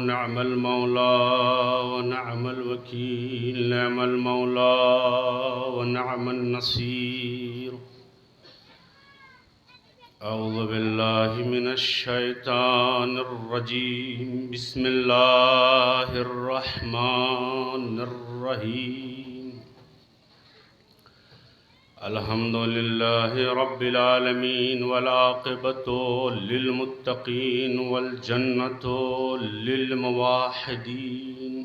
نعم المولى ونعم الوكيل، نعم المولى ونعم النصير. أعوذ بالله من الشيطان الرجيم. بسم الله الرحمن الرحيم. الحمد لله رب العالمين، والعاقبة للمتقين، والجنة للموحدين،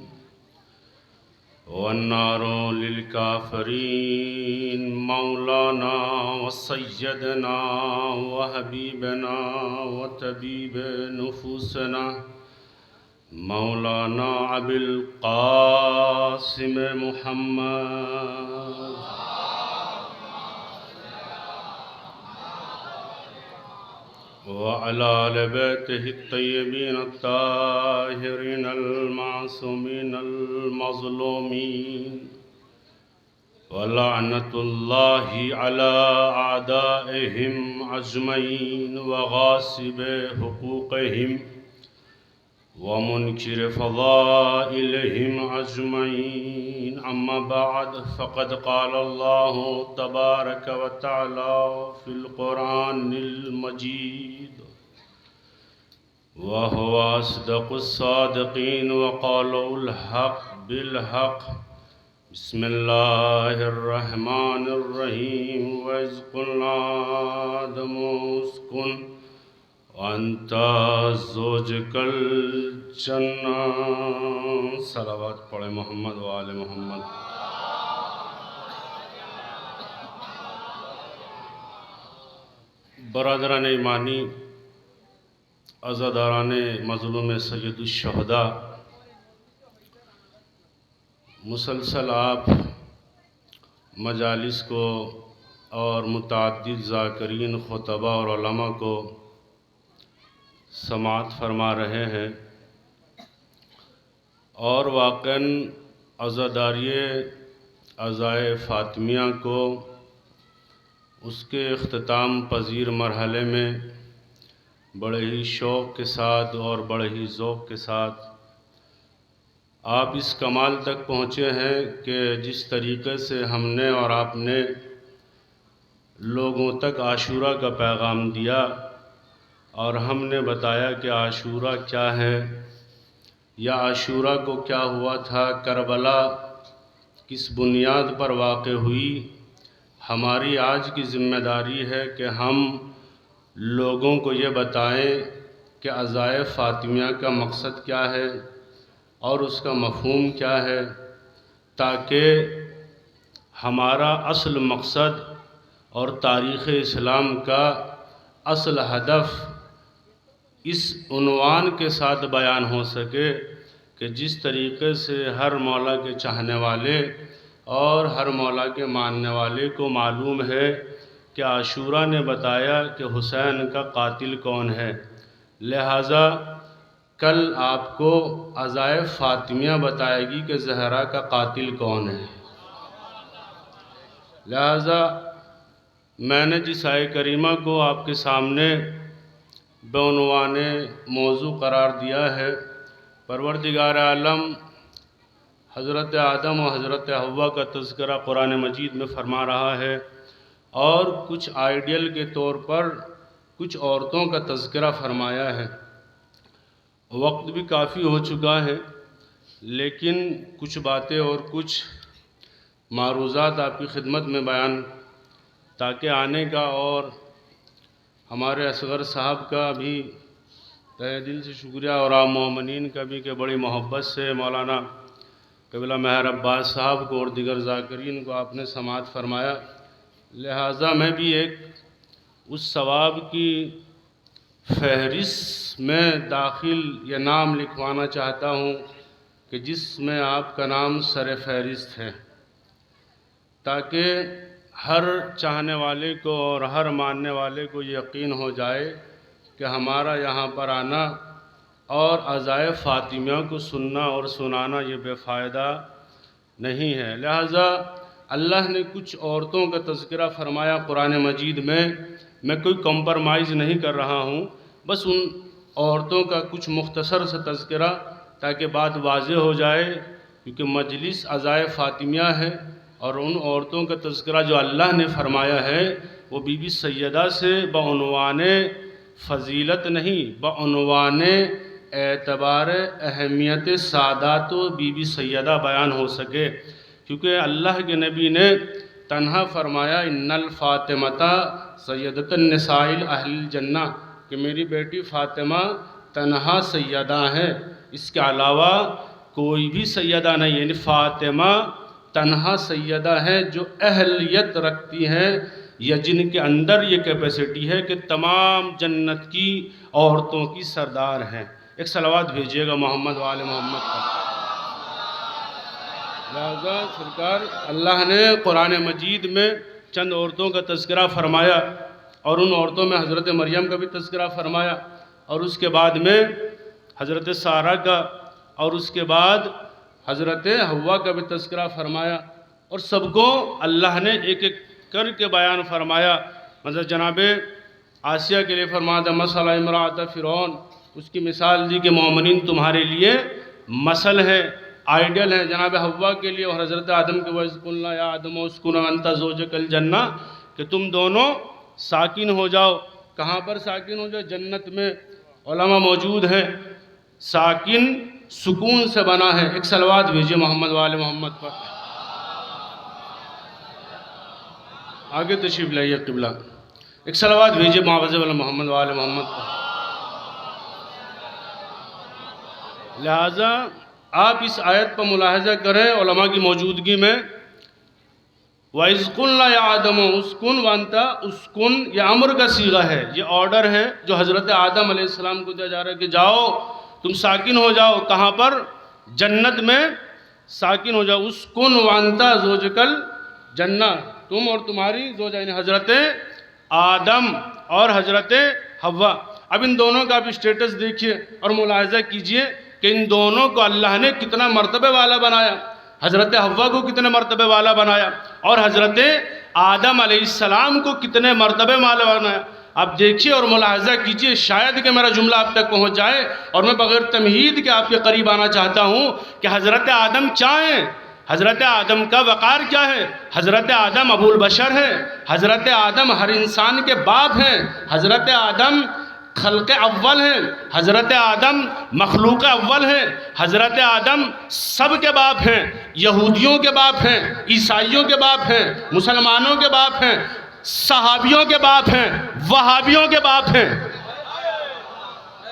والنار للكافرين. مولانا وسيدنا وحبيبنا وطبيب نفوسنا مولانا أبي القاسم محمد وعلى آل بيته الطيبين الطاهرين المعصومين المظلومين، ولعنة الله على أعدائهم أجمعين، وغاصب حقوقهم ومنكر فضائلهم أجمعين. أما بعد، فقد قال الله تبارك وتعالى في القرآن المجيد، وهو أصدق الصادقين، وقالوا الحق بالحق. بسم الله الرحمن الرحيم. وإذ قلنا آدم اسكن وأنت زوجك الجنة. صلوات پڑھے محمد و آل محمد. برادران ایمانی، عزاداران مظلوم سید الشہداء، مسلسل آپ مجالس کو اور متعدد ذاکرین، خطبہ اور علماء کو سماعت فرما رہے ہیں، اور واقعاً عزاداری عزائے فاطمیہ کو اس کے اختتام پذیر مرحلے میں بڑے ہی شوق کے ساتھ اور بڑے ہی ذوق کے ساتھ آپ اس کمال تک پہنچے ہیں کہ جس طریقے سے ہم نے اور آپ نے لوگوں تک عاشورہ کا پیغام دیا، اور ہم نے بتایا کہ عاشورہ کیا ہے، یا عاشورہ کو کیا ہوا تھا، کربلا کس بنیاد پر واقع ہوئی. ہماری آج کی ذمہ داری ہے کہ ہم لوگوں کو یہ بتائیں کہ عزائے فاطمیہ کا مقصد کیا ہے اور اس کا مفہوم کیا ہے، تاکہ ہمارا اصل مقصد اور تاریخ اسلام کا اصل ہدف اس عنوان کے ساتھ بیان ہو سکے کہ جس طریقے سے ہر مولا کے چاہنے والے اور ہر مولا کے ماننے والے کو معلوم ہے کہ عاشورہ نے بتایا کہ حسین کا قاتل کون ہے، لہٰذا کل آپ کو عزائے فاطمیہ بتائے گی کہ زہرا کا قاتل کون ہے. لہٰذا میں نے جس آیہ کریمہ کو آپ کے سامنے بعنوان موضوع قرار دیا ہے، پروردگار عالم حضرت آدم و حضرت حوا کا تذکرہ قرآن مجید میں فرما رہا ہے، اور کچھ آئیڈیل کے طور پر کچھ عورتوں کا تذکرہ فرمایا ہے. وقت بھی کافی ہو چکا ہے، لیکن کچھ باتیں اور کچھ معروضات آپ کی خدمت میں بیان تاکہ آنے کا، اور ہمارے اصغر صاحب کا بھی تہ دل سے شکریہ، اور عام مومنین کا بھی کہ بڑی محبت سے مولانا قبلہ مہر عباس صاحب کو اور دیگر ذاکرین کو آپ نے سماعت فرمایا. لہٰذا میں بھی ایک اس ثواب کی فہرست میں داخل یا نام لکھوانا چاہتا ہوں کہ جس میں آپ کا نام سر فہرست ہے، تاکہ ہر چاہنے والے کو اور ہر ماننے والے کو یقین ہو جائے کہ ہمارا یہاں پر آنا اور عزائے فاطمیہ کو سننا اور سنانا یہ بے فائدہ نہیں ہے. لہٰذا اللہ نے کچھ عورتوں کا تذکرہ فرمایا قرآن مجید میں کوئی کمپرمائز نہیں کر رہا ہوں، بس ان عورتوں کا کچھ مختصر سا تذکرہ تاکہ بات واضح ہو جائے، کیونکہ مجلس عزائے فاطمیہ ہے، اور ان عورتوں کا تذکرہ جو اللہ نے فرمایا ہے وہ بی بی سیدہ سے بعنوان فضیلت نہیں، بعنوان اعتبار اہمیت سادات و بی بی سیدہ بیان ہو سکے، کیونکہ اللہ کے نبی نے تنہا فرمایا ان الفاطمۃ سیدۃ النساء اہل الجنہ، کہ میری بیٹی فاطمہ تنہا سیدہ ہے، اس کے علاوہ کوئی بھی سیدہ نہیں، یعنی فاطمہ تنہا سیدہ ہے جو اہلیت رکھتی ہیں، یا جن کے اندر یہ کیپیسٹی ہے کہ تمام جنت کی عورتوں کی سردار ہیں۔ ایک صلوات بھیجیے گا محمد و آل محمد پر۔ لہذا سرکار اللہ نے قرآن مجید میں چند عورتوں کا تذکرہ فرمایا، اور ان عورتوں میں حضرت مریم کا بھی تذکرہ فرمایا، اور اس کے بعد میں حضرت سارہ کا، اور اس کے بعد حضرت حوا کا بھی تذکرہ فرمایا، اور سب کو اللہ نے ایک ایک کر کے بیان فرمایا۔ مثلا جناب آسیہ کے لیے فرمایا تھا مسئلہ امرأۃ فرعون، اس کی مثال دی کہ مومنین تمہارے لیے مثل ہے، آئیڈیل ہے۔ جناب حوا کے لیے اور حضرت آدم کے وَإِذْ قُلْنَا يَا آدَمُ اسْكُنْ أَنْتَ زَوْجَكَ الْجَنَّةَ، کہ تم دونوں ساکن ہو جاؤ۔ کہاں پر ساکن ہو جاؤ؟ جنت میں۔ علماء موجود ہیں، ساکن سکون سے بنا ہے۔ ایک صلوات بھیجیے محمد و آل محمد پر۔ آگے تشریف لائیے قبلہ، ایک صلوات بھیجیے معاوضہ والا محمد و آل محمد پر۔ لہٰذا آپ اس آیت پر ملاحظہ کریں علماء کی موجودگی میں، وَإِذْ قُلْنَا يَا آدَمُ اسْكُنْ وَأَنْتَ اسْكُنْ، یہ امر کا صیغہ ہے، یہ آرڈر ہے جو حضرت آدم علیہ السلام کو دیا جا رہا ہے کہ جاؤ تم ساکن ہو جاؤ۔ کہاں پر؟ جنت میں ساکن ہو جاؤ۔ اسْكُنْ وَأَنْتَ زَوْجَكَ الْجَنَّةَ، تم اور تمہاری زوجہ، یعنی حضرت آدم اور حضرت حوا۔ اب ان دونوں کا بھی اسٹیٹس دیکھیے اور ملاحظہ کیجئے کہ ان دونوں کو اللہ نے کتنا مرتبے والا بنایا، حضرت حوا کو کتنے مرتبے والا بنایا، اور حضرت آدم علیہ السلام کو کتنے مرتبے والا بنایا۔ آپ دیکھیے اور ملاحظہ کیجئے، شاید کہ میرا جملہ آپ تک پہنچ جائے، اور میں بغیر تمہید کے آپ کے قریب آنا چاہتا ہوں کہ حضرت آدم کیا ہیں، حضرت آدم کا وقار کیا ہے۔ حضرت آدم ابو البشر ہے، حضرت آدم ہر انسان کے باپ ہیں، حضرت آدم خلق اول ہیں، حضرت آدم مخلوق اول ہیں، حضرت آدم سب کے باپ ہیں، یہودیوں کے باپ ہیں، عیسائیوں کے باپ ہیں، مسلمانوں کے باپ ہیں، صحابیوں کے باپ ہیں، وہابیوں کے باپ ہیں،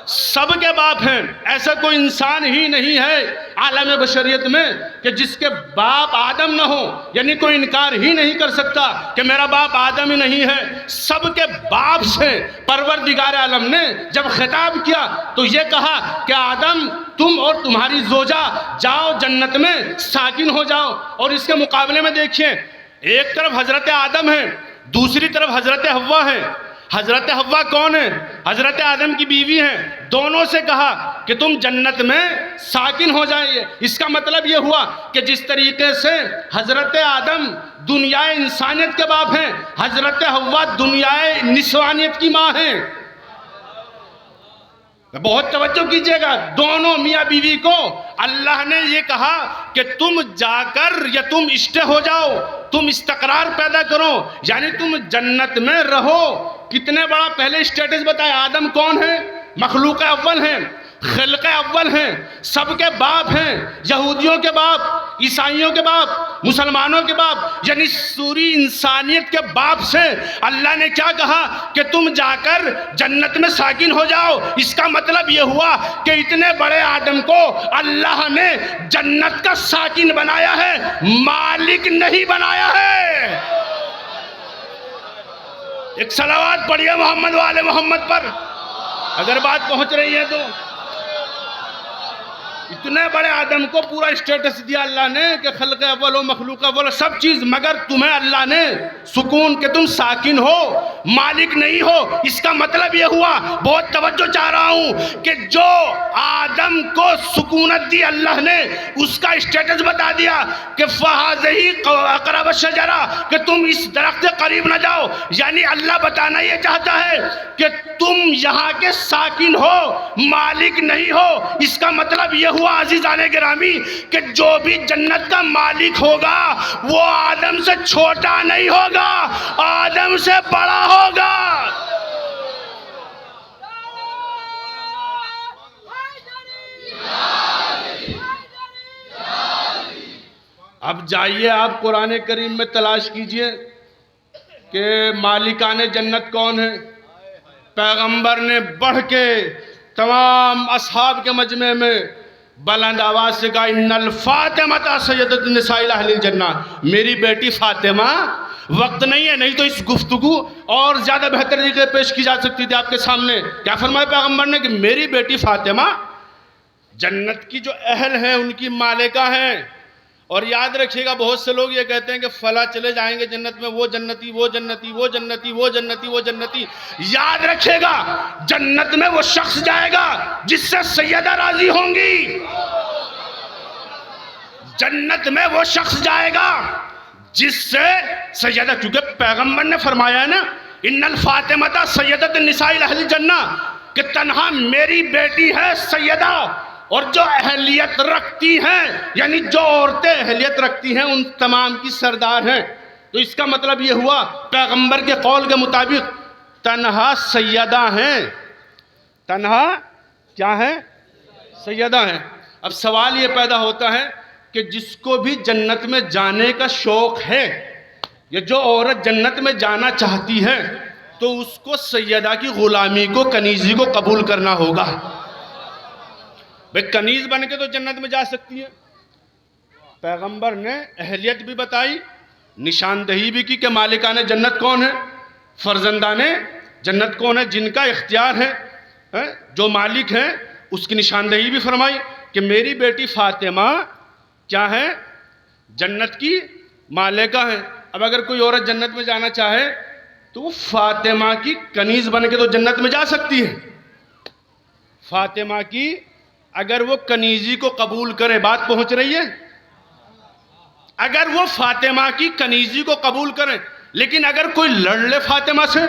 سب کے باپ ہیں۔ ایسا کوئی انسان ہی نہیں ہے عالم بشریت میں کہ جس کے باپ آدم نہ ہو، یعنی کوئی انکار ہی نہیں کر سکتا کہ میرا باپ آدم ہی نہیں ہے، سب کے باپ سے پروردگار عالم نے جب خطاب کیا تو یہ کہا کہ آدم تم اور تمہاری زوجہ جاؤ جنت میں ساکن ہو جاؤ۔ اور اس کے مقابلے میں دیکھیں، ایک طرف حضرت آدم ہے، دوسری طرف حضرت حوا ہے۔ حضرت حوا کون ہے؟ حضرت آدم کی بیوی ہیں۔ دونوں سے کہا کہ تم جنت میں ساکن ہو جائیے۔ اس کا مطلب یہ ہوا کہ جس طریقے سے حضرت آدم دنیا انسانیت کے باپ ہیں، حضرت حوا دنیا نسوانیت کی ماں ہیں۔ بہت توجہ کیجئے گا، دونوں میاں بیوی کو اللہ نے یہ کہا کہ تم جا کر یا تم اسٹے ہو جاؤ، تم استقرار پیدا کرو، یعنی تم جنت میں رہو۔ کتنے بڑا پہلے اسٹیٹس بتایا، آدم کون ہے؟ مخلوق اول ہیں، خلق اول ہیں، سب کے باپ ہیں، یہودیوں کے باپ، عیسائیوں کے باپ، مسلمانوں کے باپ، یعنی سوری انسانیت کے باپ سے اللہ نے کیا کہا کہ تم جا کر جنت میں ساکن ہو جاؤ۔ اس کا مطلب یہ ہوا کہ اتنے بڑے آدم کو اللہ نے جنت کا ساکن بنایا ہے، مالک نہیں بنایا ہے۔ ایک صلوات پڑھیے محمد و آل محمد پر اگر بات پہنچ رہی ہے تو۔ اتنے بڑے آدم کو پورا اسٹیٹس دیا اللہ نے کہ خلق اول و مخلوق اول سب چیز، مگر تمہیں اللہ نے سکون کہ تم ساکن ہو، مالک نہیں ہو، اس کا مطلب یہ ہوا، بہت توجہ چاہ رہا ہوں، کہ جو آدم کو سکونت دی اللہ نے، اس کا اسٹیٹس بتا دیا کہ فَهَذِهِ أَقْرَبَ الشَّجَرَةِ، کہ تم اس درخت کے قریب نہ جاؤ. یعنی اللہ بتانا یہ چاہتا ہے کہ تم یہاں کے ساکن ہو، مالک نہیں ہو. اس کا مطلب یہ ہوا عزیزان گرامی کہ جو بھی جنت کا مالک ہوگا وہ آدم سے چھوٹا نہیں ہوگا، آدم سے بڑا ہوگا. اب جائیے آپ قرآن کریم میں تلاش کیجئے کہ مالکان جنت کون ہیں. پیغمبر نے بڑھ کے تمام اصحاب کے مجمع میں بلند آواز سے کہا ان الفاطمہ سیدۃ النساء اہل الجنہ. میری بیٹی فاطمہ، وقت نہیں ہے، نہیں تو اس گفتگو اور زیادہ بہتر طریقے پیش کی جا سکتی تھی آپ کے سامنے. کیا فرمایا پیغمبر نے کہ میری بیٹی فاطمہ جنت کی جو اہل ہیں ان کی مالکہ ہیں. اور یاد رکھیے گا، بہت سے لوگ یہ کہتے ہیں کہ فلاں چلے جائیں گے جنت میں، وہ جنتی وہ جنتی وہ جنتی وہ جنتی وہ جنتی. یاد رکھیے گا جنت میں وہ شخص جائے گا جس سے سیدہ راضی ہوں گی. جنت میں وہ شخص جائے گا جس سے سیدہ، کیونکہ پیغمبر نے فرمایا ہے نا ان الفاطمہ سیدۃ النساء اہل الجنہ، کہ تنہا میری بیٹی ہے سیدہ، اور جو اہلیت رکھتی ہیں یعنی جو عورتیں اہلیت رکھتی ہیں ان تمام کی سردار ہیں. تو اس کا مطلب یہ ہوا پیغمبر کے قول کے مطابق تنہا سیدہ ہیں. تنہا کیا ہیں؟ سیدہ ہیں. اب سوال یہ پیدا ہوتا ہے کہ جس کو بھی جنت میں جانے کا شوق ہے، یا جو عورت جنت میں جانا چاہتی ہے، تو اس کو سیدہ کی غلامی کو، کنیزی کو قبول کرنا ہوگا. بھئی کنیز بن کے تو جنت میں جا سکتی ہے. پیغمبر نے اہلیت بھی بتائی، نشاندہی بھی کی کہ مالکان جنت کون ہے، فرزندان جنت کون ہے، جن کا اختیار ہے، جو مالک ہیں اس کی نشاندہی بھی فرمائی کہ میری بیٹی فاطمہ کیا ہے، جنت کی مالکہ ہے. اب اگر کوئی عورت جنت میں جانا چاہے تو وہ فاطمہ کی کنیز بن کے تو جنت میں جا سکتی ہے. فاطمہ کی اگر وہ کنیزی کو قبول کرے، بات پہنچ رہی ہے، اگر وہ فاطمہ کی کنیزی کو قبول کرے، لیکن اگر کوئی لڑ لے فاطمہ سے،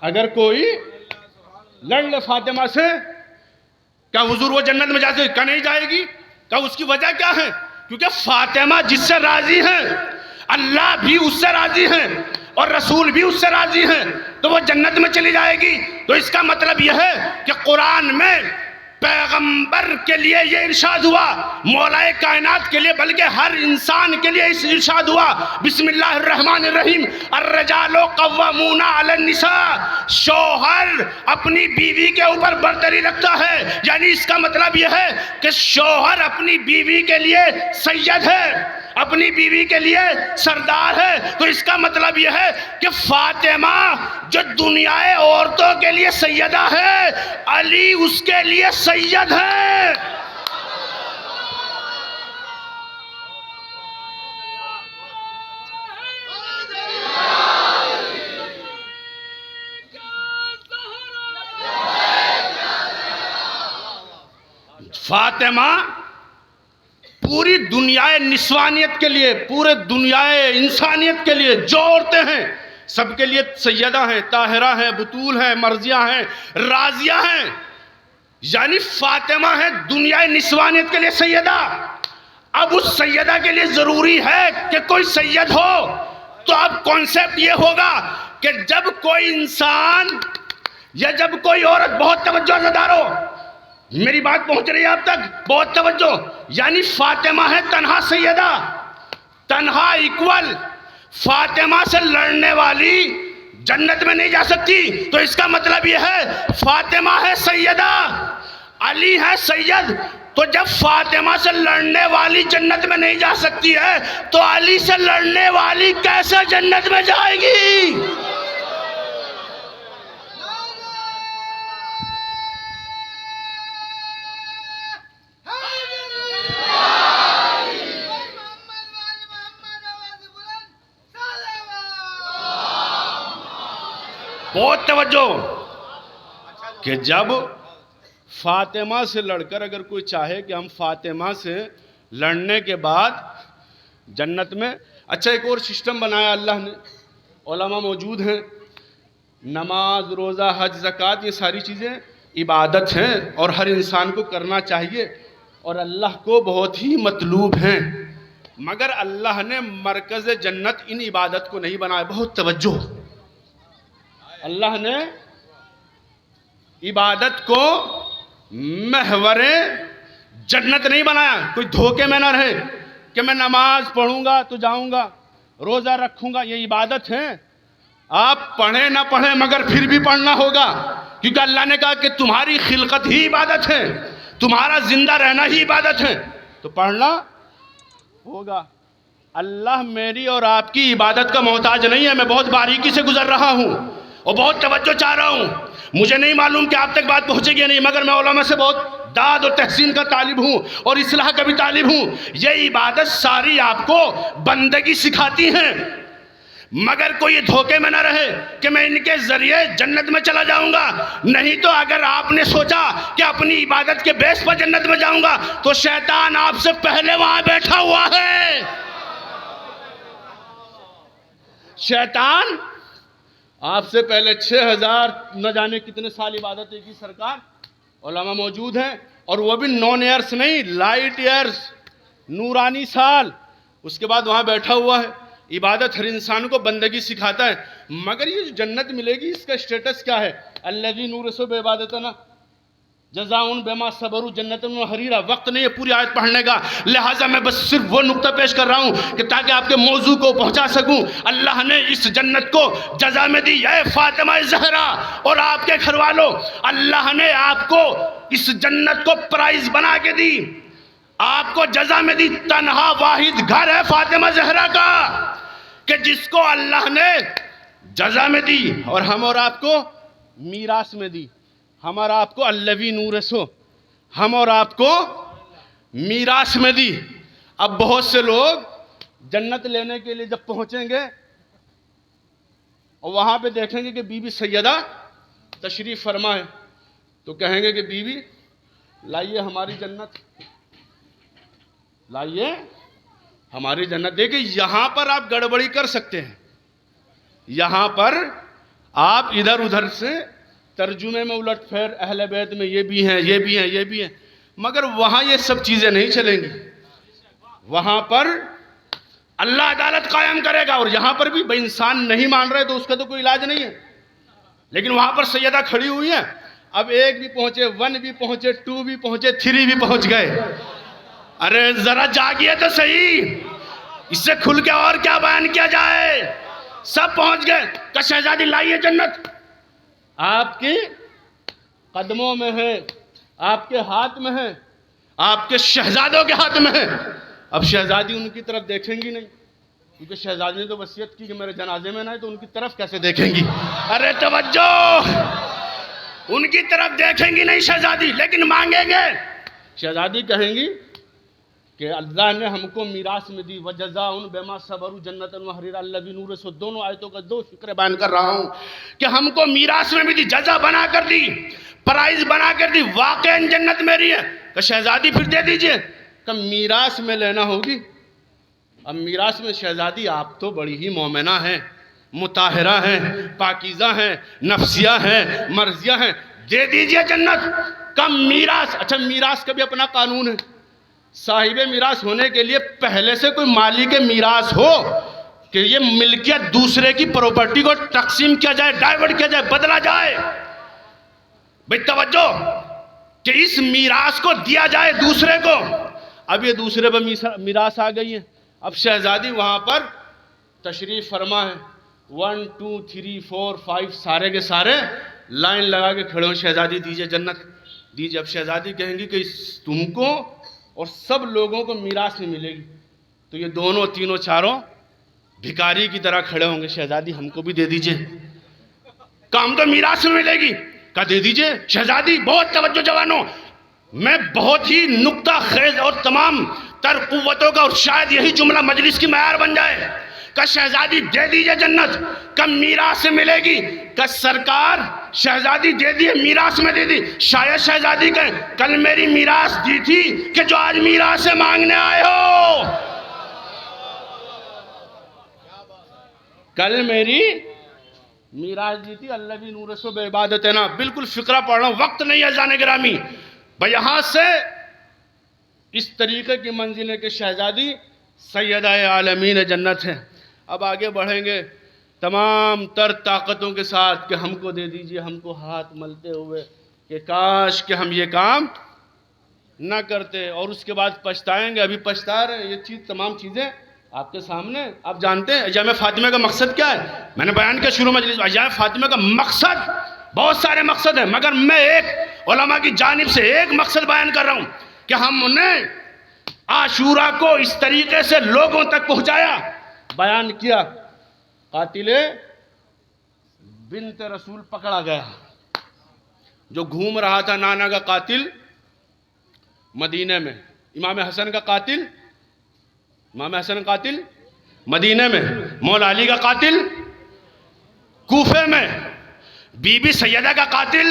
اگر کوئی لڑ لے فاطمہ سے، کیا حضور وہ جنت میں جا سکتی؟ کیا نہیں جائے گی؟ کیا اس کی وجہ کیا ہے؟ کیونکہ فاطمہ جس سے راضی ہیں، اللہ بھی اس سے راضی ہیں اور رسول بھی اس سے راضی ہیں، تو وہ جنت میں چلی جائے گی. تو اس کا مطلب یہ ہے کہ قرآن میں پیغمبر کے لیے یہ ارشاد ہوا، مولا کائنات کے لیے بلکہ ہر انسان کے لیے اس ارشاد ہوا، بسم اللہ الرحمن الرحیم، الرجال قوامون علی النساء. شوہر اپنی بیوی کے اوپر برتری رکھتا ہے. یعنی اس کا مطلب یہ ہے کہ شوہر اپنی بیوی کے لیے سید ہے، اپنی بیوی کے لیے سردار ہے. تو اس کا مطلب یہ ہے کہ فاطمہ جو دنیا عورتوں کے لیے سیدہ ہے، علی اس کے لیے سید ہے. فاطمہ پوری دنیا نسوانیت کے لیے، پورے دنیا انسانیت کے لیے جو عورتیں ہیں سب کے لیے سیدہ ہیں، طاہرہ ہیں، بطول ہیں، مرضیہ ہیں، راضیہ ہیں. یعنی فاطمہ ہے دنیا نسوانیت کے لیے سیدہ. اب اس سیدہ کے لیے ضروری ہے کہ کوئی سید ہو. تو اب کانسیپٹ یہ ہوگا کہ جب کوئی انسان یا جب کوئی عورت، بہت توجہ زدارو، میری بات پہنچ رہی ہے آپ تک، بہت توجہ. یعنی فاطمہ ہے تنہا سیدہ، تنہا ایکول. فاطمہ سے لڑنے والی جنت میں نہیں جا سکتی. تو اس کا مطلب یہ ہے فاطمہ ہے سیدہ، علی ہے سید. تو جب فاطمہ سے لڑنے والی جنت میں نہیں جا سکتی ہے تو علی سے لڑنے والی کیسے جنت میں جائے گی؟ بہت توجہ، کہ جب فاطمہ سے لڑ کر اگر کوئی چاہے کہ ہم فاطمہ سے لڑنے کے بعد جنت میں، اچھا ایک اور سسٹم بنایا اللہ نے، علماء موجود ہیں، نماز، روزہ، حج، زکوٰۃ، یہ ساری چیزیں عبادت ہیں اور ہر انسان کو کرنا چاہیے اور اللہ کو بہت ہی مطلوب ہیں، مگر اللہ نے مرکز جنت ان عبادت کو نہیں بنایا۔ بہت توجہ، اللہ نے عبادت کو محور جنت نہیں بنایا۔ کوئی دھوکے میں نہ رہے کہ میں نماز پڑھوں گا تو جاؤں گا، روزہ رکھوں گا، یہ عبادت ہے۔ آپ پڑھیں نہ پڑھیں مگر پھر بھی پڑھنا ہوگا، کیونکہ اللہ نے کہا کہ تمہاری خلقت ہی عبادت ہے، تمہارا زندہ رہنا ہی عبادت ہے، تو پڑھنا ہوگا۔ اللہ میری اور آپ کی عبادت کا محتاج نہیں ہے۔ میں بہت باریکی سے گزر رہا ہوں اور بہت توجہ چاہ رہا ہوں، مجھے نہیں معلوم کہ آپ تک بات پہنچے گی نہیں، مگر میں علماء سے بہت داد اور تحسین کا طالب ہوں اور اصلاح کا بھی طالب ہوں۔ یہ عبادت ساری آپ کو بندگی سکھاتی ہیں، مگر کوئی یہ دھوکے میں نہ رہے کہ میں ان کے ذریعے جنت میں چلا جاؤں گا۔ نہیں تو اگر آپ نے سوچا کہ اپنی عبادت کے بیس پر جنت میں جاؤں گا تو شیطان آپ سے پہلے وہاں بیٹھا ہوا ہے۔ شیطان آپ سے پہلے 6000 نہ جانے کتنے سال عبادت کی سرکار، علماء موجود ہیں، اور وہ بھی نون ایئرس نہیں، لائٹ ایئرس، نورانی سال، اس کے بعد وہاں بیٹھا ہوا ہے۔ عبادت ہر انسان کو بندگی سکھاتا ہے، مگر یہ جو جنت ملے گی اس کا سٹیٹس کیا ہے؟ الذی نورث بعبادتنا جزاؤن بما صبروا جنت وحریرا۔ وقت نہیں ہے پوری آیت پڑھنے کا، لہٰذا میں بس صرف وہ نقطہ پیش کر رہا ہوں کہ تاکہ آپ کے موضوع کو پہنچا سکوں۔ اللہ نے اس جنت کو جزا میں دی، اے فاطمہ زہرا اور آپ کے گھر والوں، اللہ نے آپ کو اس جنت کو پرائز بنا کے دی، آپ کو جزا میں دی۔ تنہا واحد گھر ہے فاطمہ زہرا کا کہ جس کو اللہ نے جزا میں دی اور ہم اور آپ کو میراث میں دی۔ ہم اور آپ کو الذی نورثو، ہم اور آپ کو میراث میں دی۔ اب بہت سے لوگ جنت لینے کے لیے جب پہنچیں گے اور وہاں پہ دیکھیں گے کہ بی بی سیدہ تشریف فرما ہے تو کہیں گے کہ بی بی لائیے ہماری جنت، لائیے ہماری جنت۔ دیکھیں یہاں پر آپ گڑبڑی کر سکتے ہیں، یہاں پر آپ ادھر ادھر سے ترجمے میں الٹ پھیر، اہل بیت میں یہ بھی ہیں، یہ بھی ہیں، یہ بھی ہیں، مگر وہاں یہ سب چیزیں نہیں چلیں گی۔ وہاں پر اللہ عدالت قائم کرے گا، اور یہاں پر بھی بھائی انسان نہیں مان رہے تو اس کا تو کوئی علاج نہیں ہے، لیکن وہاں پر سیدہ کھڑی ہوئی ہیں۔ اب 1 بھی پہنچے، 1 بھی پہنچے، 2 بھی پہنچے، 3 بھی پہنچ گئے۔ ارے ذرا جاگیے تو صحیح، اس سے کھل کے اور کیا بیان کیا جائے؟ سب پہنچ گئے کہ شہزادی لائیے جنت، آپ کی قدموں میں ہے، آپ کے ہاتھ میں ہے، آپ کے شہزادوں کے ہاتھ میں ہے۔ اب شہزادی ان کی طرف دیکھیں گی نہیں، کیونکہ شہزادی نے تو وصیت کی کہ میرے جنازے میں نہ ہے، تو ان کی طرف کیسے دیکھیں گی؟ ارے توجہ، ان کی طرف دیکھیں گی نہیں شہزادی، لیکن مانگیں گے۔ شہزادی کہیں گی کہ اللہ نے ہم کو میراث میں دی، وَجَزَاءٌ بِمَا صَبَرُوا جَنَّةً وَحَرِيرًا الَّذِي نُورِثُ۔ دونوں آیتوں کا 2 فکر بیان کر رہا ہوں کہ ہم کو میراث میں بھی دی، جزا بنا کر دی، پرائز بنا کر دی، واقعاً جنت میری ہے۔ کہ شہزادی پھر دے دیجئے، کہ میراث میں لینا ہوگی۔ اب میراث میں شہزادی آپ تو بڑی ہی مومنہ ہیں، مطہرہ ہیں، پاکیزہ ہیں، نفسیہ ہیں، مرضیہ ہیں، دے دیجئے جنت۔ کم میراث، اچھا میراث کا بھی اپنا قانون ہے، صاحب میراث ہونے کے لیے پہلے سے کوئی مالک میراث ہو کہ یہ ملکیت دوسرے کی پراپرٹی کو تقسیم کیا جائے، ڈائیورٹ کیا جائے، بدلا جائے۔ بھئی توجہ کہ اس میراث کو دیا جائے دوسرے کو۔ اب یہ دوسرے پر میراث آ گئی ہے، اب شہزادی وہاں پر تشریف فرما ہے، 1 2 3 4 5 سارے کے سارے لائن لگا کے کھڑے ہوں، شہزادی دیجئے جنت دیجئے۔ اب شہزادی کہیں گی کہ تم کو اور سب لوگوں کو میراث میں ملے گی، تو یہ دونوں تینوں چاروں بھکاری کی طرح کھڑے ہوں گے، شہزادی ہم کو بھی دے دیجئے، کام تو میراث میں ملے گی، کہا دے دیجئے۔ شہزادی بہت توجہ جوانوں، میں بہت ہی نکتہ خیز اور تمام تر قوتوں کا، اور شاید یہی جملہ مجلس کی معیار بن جائے کہ شہزادی دے دیجئے جنت، کہ میراث سے ملے گی، کہ سرکار شہزادی دے دیئے میراث میں دے دی. شاید شہزادی کہیں کل میری میراث دی تھی کہ جو آج میراث سے مانگنے آئے ہو. کل میری میراث دی تھی. اللہ بھی نور سو بے عبادت ہے نا. بالکل فقرہ پڑھ رہا ہوں، وقت نہیں ہے جانے گرامی. بھئی یہاں سے اس طریقے کی منزل ہے کہ شہزادی سیدہ عالمین جنت ہے. اب آگے بڑھیں گے تمام تر طاقتوں کے ساتھ کہ ہم کو دے دیجئے، ہم کو ہاتھ ملتے ہوئے کہ کاش کہ ہم یہ کام نہ کرتے، اور اس کے بعد پچھتائیں گے. ابھی پچھتا رہے ہیں. یہ تمام چیزیں آپ کے سامنے. آپ جانتے ہیں ایام فاطمہ کا مقصد کیا ہے؟ میں نے بیان کیا شروع مجلس، ایام فاطمہ کا مقصد بہت سارے مقصد ہیں، مگر میں ایک علماء کی جانب سے ایک مقصد بیان کر رہا ہوں کہ ہم نے عاشورہ کو اس طریقے سے لوگوں تک پہنچایا، بیان کیا. قاتل بنت رسول پکڑا گیا، جو گھوم رہا تھا نانا کا قاتل مدینہ میں، امام حسن کا قاتل مدینہ میں، مولا علی کا قاتل کوفے میں، بی بی سیدہ کا قاتل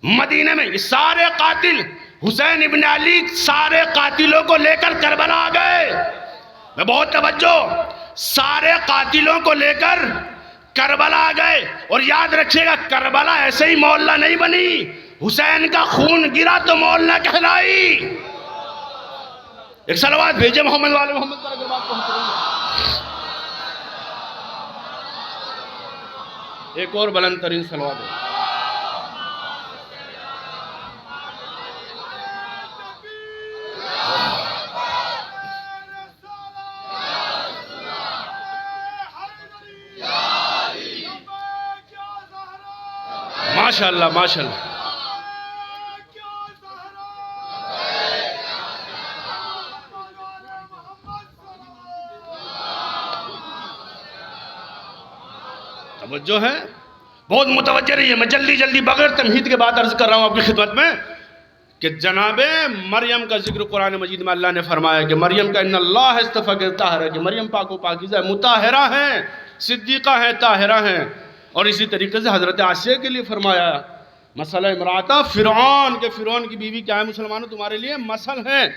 مدینہ میں. یہ سارے قاتل حسین ابن علی سارے قاتلوں کو لے کر کربلا آ گئے. میں بہت توجہ، سارے قاتلوں کو لے کر کربلا آ گئے. اور یاد رکھیے گا کربلا ایسے ہی محلہ نہیں بنی، حسین کا خون گرا تو محلہ کہلائی. ایک صلوات بھیجے محمد والے محمد پر اگر بات پہنچ رہی ہے. ایک اور بلند ترین صلوات ہے. ماشاءاللہ ماشاءاللہ. توجہ ہے، بہت متوجہ رہی ہے. میں جلدی بغیر تمہید کے بعد عرض کر رہا ہوں آپ کی خدمت میں کہ جناب مریم کا ذکر قرآن مجید میں اللہ نے فرمایا کہ مریم کا ان اللہ اصطفیٰ کے طاہرہ، کہ مریم پاک و پاکیزہ ہے، مطہرہ ہیں، صدیقہ ہیں، طاہرہ ہیں. اور اسی طریقے سے حضرت عائشہ کے لیے فرمایا مسئلہ امراتہ فرعون کی بیوی کیا ہے مسلمانوں؟ تمہارے لیے مثل ہیں،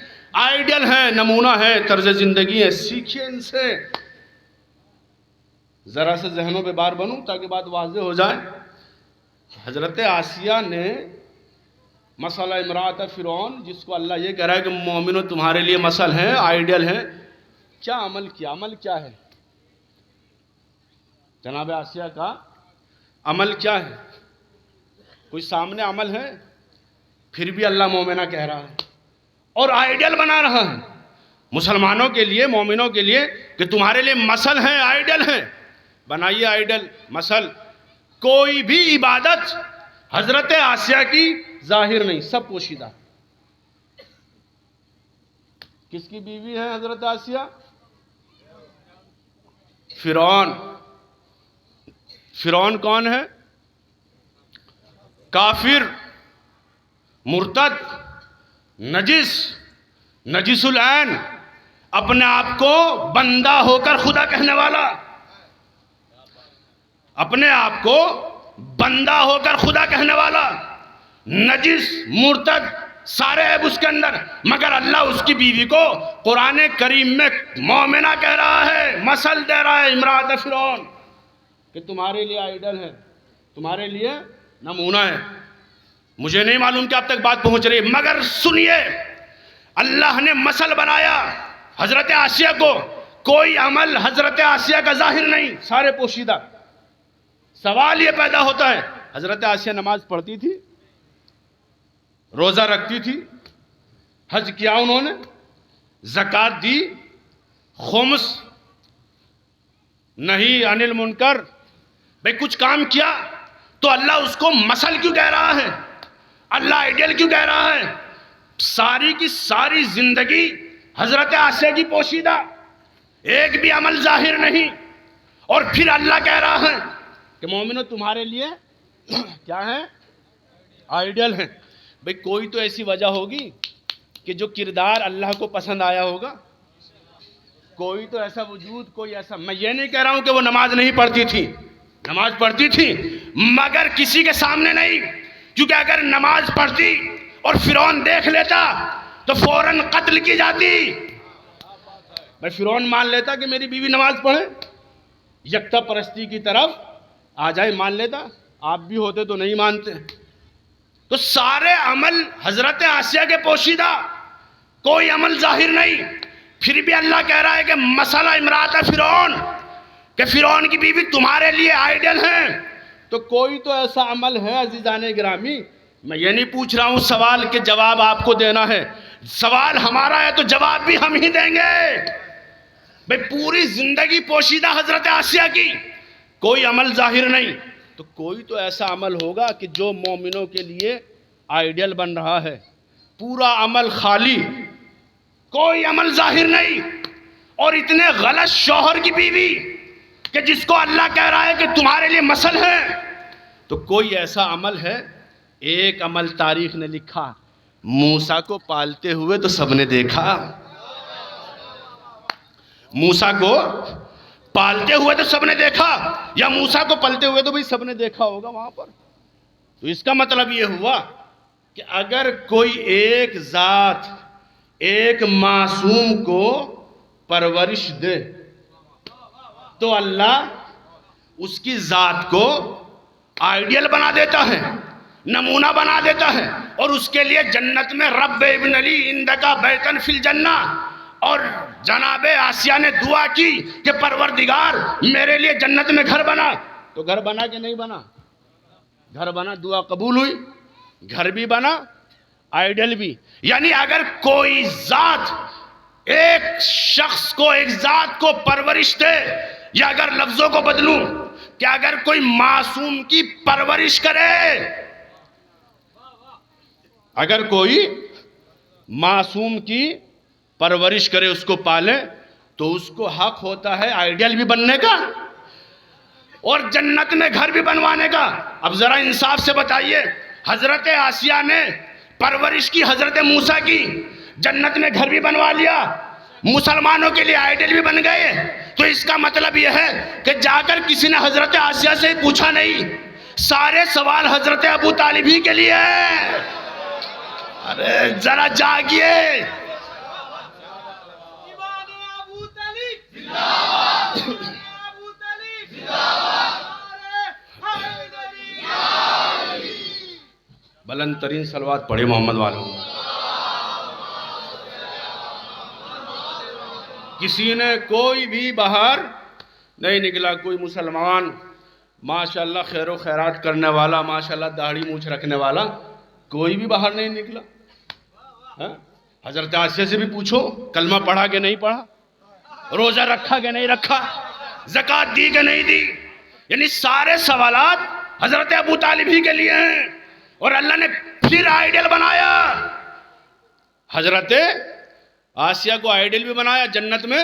آئیڈیل ہیں، نمونہ ہیں، طرز زندگی ہے. سیکھیں ان سے. ذرا سے ذہنوں پہ بار بنوں تاکہ بات واضح ہو جائے. حضرت عائشہ نے مسئلہ امرات فرعون، جس کو اللہ یہ کہہ رہا ہے کہ مومنوں تمہارے لیے مثل ہیں، آئیڈیل ہیں، کیا عمل کیا؟ عمل کیا ہے جناب عائشہ کا؟ عمل کیا ہے؟ کوئی سامنے عمل ہے؟ پھر بھی اللہ مومنہ کہہ رہا ہے اور آئیڈیل بنا رہا ہے مسلمانوں کے لیے، مومنوں کے لیے کہ تمہارے لیے مثل ہیں، آئیڈیل ہیں. بنائیے آئیڈل، مثل. کوئی بھی عبادت حضرت عائشہ کی ظاہر نہیں، سب پوشیدہ. کس کی بیوی ہے حضرت عائشہ؟ فرعون کون ہے؟ کافر، مرتد، نجس العین، اپنے آپ کو بندہ ہو کر خدا کہنے والا، اپنے آپ کو بندہ ہو کر خدا کہنے والا، نجس، مرتد، سارے عیب اس کے اندر. مگر اللہ اس کی بیوی کو قرآن کریم میں مومنہ کہہ رہا ہے، مثل دے رہا ہے امرات فرعون، کہ تمہارے لیے آئیڈل ہے، تمہارے لیے نمونہ ہے. مجھے نہیں معلوم کہ اب تک بات پہنچ رہی ہے، مگر سنیے، اللہ نے مثل بنایا حضرت عائشہ کو. کوئی عمل حضرت عائشہ کا ظاہر نہیں، سارے پوشیدہ. سوال یہ پیدا ہوتا ہے، حضرت عائشہ نماز پڑھتی تھی، روزہ رکھتی تھی، حج کیا انہوں نے، زکوٰۃ دی، خمس نہیں عن المنکر، بھئی کچھ کام کیا، تو اللہ اس کو مثل کیوں کہہ رہا ہے؟ اللہ آئیڈیل کیوں کہہ رہا ہے؟ ساری کی ساری زندگی حضرت عائشہ کی پوشیدہ، ایک بھی عمل ظاہر نہیں. اور پھر اللہ کہہ رہا ہے کہ مومنوں تمہارے لیے کیا ہے؟ آئیڈیل ہیں. بھئی کوئی تو ایسی وجہ ہوگی کہ جو کردار اللہ کو پسند آیا ہوگا. کوئی تو ایسا وجود، کوئی ایسا، میں یہ نہیں کہہ رہا ہوں کہ وہ نماز نہیں پڑھتی تھی، نماز پڑھتی تھی مگر کسی کے سامنے نہیں، کیونکہ اگر نماز پڑھتی اور فرعون دیکھ لیتا تو فوراً قتل کی جاتی۔ میں فرعون مان لیتا کہ میری بیوی نماز پڑھے، یکتا پرستی کی طرف آ جائے، مان لیتا، آپ بھی ہوتے تو نہیں مانتے۔ تو سارے عمل حضرت آسیہ کے پوشیدہ، کوئی عمل ظاہر نہیں، پھر بھی اللہ کہہ رہا ہے کہ مسئلہ امرات فرعون، کہ فرعون کی بیوی تمہارے لیے آئیڈل ہیں۔ تو کوئی تو ایسا عمل ہے عزیزان گرامی، میں یہ نہیں پوچھ رہا ہوں سوال کے جواب آپ کو دینا ہے، سوال ہمارا ہے تو جواب بھی ہم ہی دیں گے۔ بھئی پوری زندگی پوشیدہ حضرت آسیہ کی، کوئی عمل ظاہر نہیں، تو کوئی تو ایسا عمل ہوگا کہ جو مومنوں کے لیے آئیڈیل بن رہا ہے۔ پورا عمل خالی، کوئی عمل ظاہر نہیں، اور اتنے غلط شوہر کی بیوی کہ جس کو اللہ کہہ رہا ہے کہ تمہارے لیے مثل ہے۔ تو کوئی ایسا عمل ہے، ایک عمل تاریخ نے لکھا، موسیٰ کو پالتے ہوئے تو سب نے دیکھا، موسیٰ کو پالتے ہوئے تو سب نے دیکھا، یا موسیٰ کو پلتے ہوئے تو بھی سب نے دیکھا ہوگا وہاں پر۔ تو اس کا مطلب یہ ہوا کہ اگر کوئی ایک ذات ایک معصوم کو پرورش دے تو اللہ اس کی ذات کو آئیڈیل بنا دیتا ہے، نمونہ بنا دیتا ہے، اور اس کے لیے جنت میں رب ابن لی عندک بیتن فی الجنہ، اور جناب آسیہ نے دعا کی کہ پروردگار میرے لیے جنت میں گھر بنا، تو گھر بنا کہ نہیں بنا؟ گھر بنا، دعا قبول ہوئی، گھر بھی بنا، آئیڈل بھی۔ یعنی اگر کوئی ذات ایک شخص کو، ایک ذات کو پرورش دے، یا اگر لفظوں کو بدلوں کہ اگر کوئی معصوم کی پرورش کرے، اگر کوئی معصوم کی پرورش کرے، اس کو پالے، تو اس کو حق ہوتا ہے آئیڈیل بھی بننے کا اور جنت میں گھر بھی بنوانے کا۔ اب ذرا انصاف سے بتائیے، حضرت آسیہ نے پرورش کی حضرت موسیٰ کی، جنت میں گھر بھی بنوا لیا، مسلمانوں کے لیے آئیڈل بھی بن گئے، تو اس کا مطلب یہ ہے کہ جا کر کسی نے حضرت آسیہ سے پوچھا نہیں، سارے سوال حضرت ابو طالب ہی کے لیے ہیں۔ ارے ذرا جاگیے، بلند ترین صلوات پڑھے محمد والوں۔ کسی نے کوئی بھی باہر نہیں نکلا، کوئی مسلمان ماشاءاللہ خیر و خیرات کرنے والا، ماشاءاللہ داڑھی مونچھ رکھنے والا، کوئی بھی باہر نہیں نکلا۔ حضرت آسیہ سے بھی پوچھو کلمہ پڑھا کہ نہیں پڑھا، روزہ رکھا کہ نہیں رکھا، زکوٰۃ دی کہ نہیں دی۔ یعنی سارے سوالات حضرت ابو طالب ہی کے لیے ہیں، اور اللہ نے پھر آئیڈل بنایا، حضرت آسیہ کو آئیڈل بھی بنایا جنت میں۔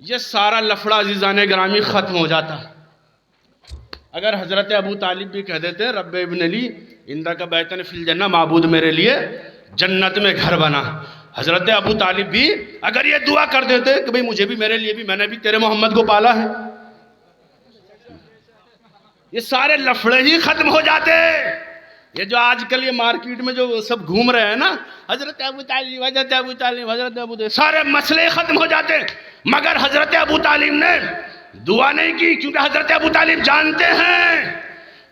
یہ سارا لفڑا عزیزان گرامی ختم ہو جاتا اگر حضرت ابو طالب بھی کہہ دیتے رب ابن لی عندک بیتن فی الجنہ، معبود میرے لیے جنت میں گھر بنا۔ حضرت ابو طالب بھی اگر یہ دعا کر دیتے کہ بھئی مجھے بھی، میرے لیے بھی، میں نے بھی تیرے محمد کو پالا ہے، یہ سارے لفڑے ہی ختم ہو جاتے۔ یہ جو آج کل یہ مارکیٹ میں جو سب گھوم رہے ہیں نا، حضرت ابو طالب، حضرت ابو طالب، حضرت ابو طالب، سارے مسئلے ختم ہو جاتے، مگر حضرت ابو طالب نے دعا نہیں کی، کیونکہ حضرت ابو طالب جانتے ہیں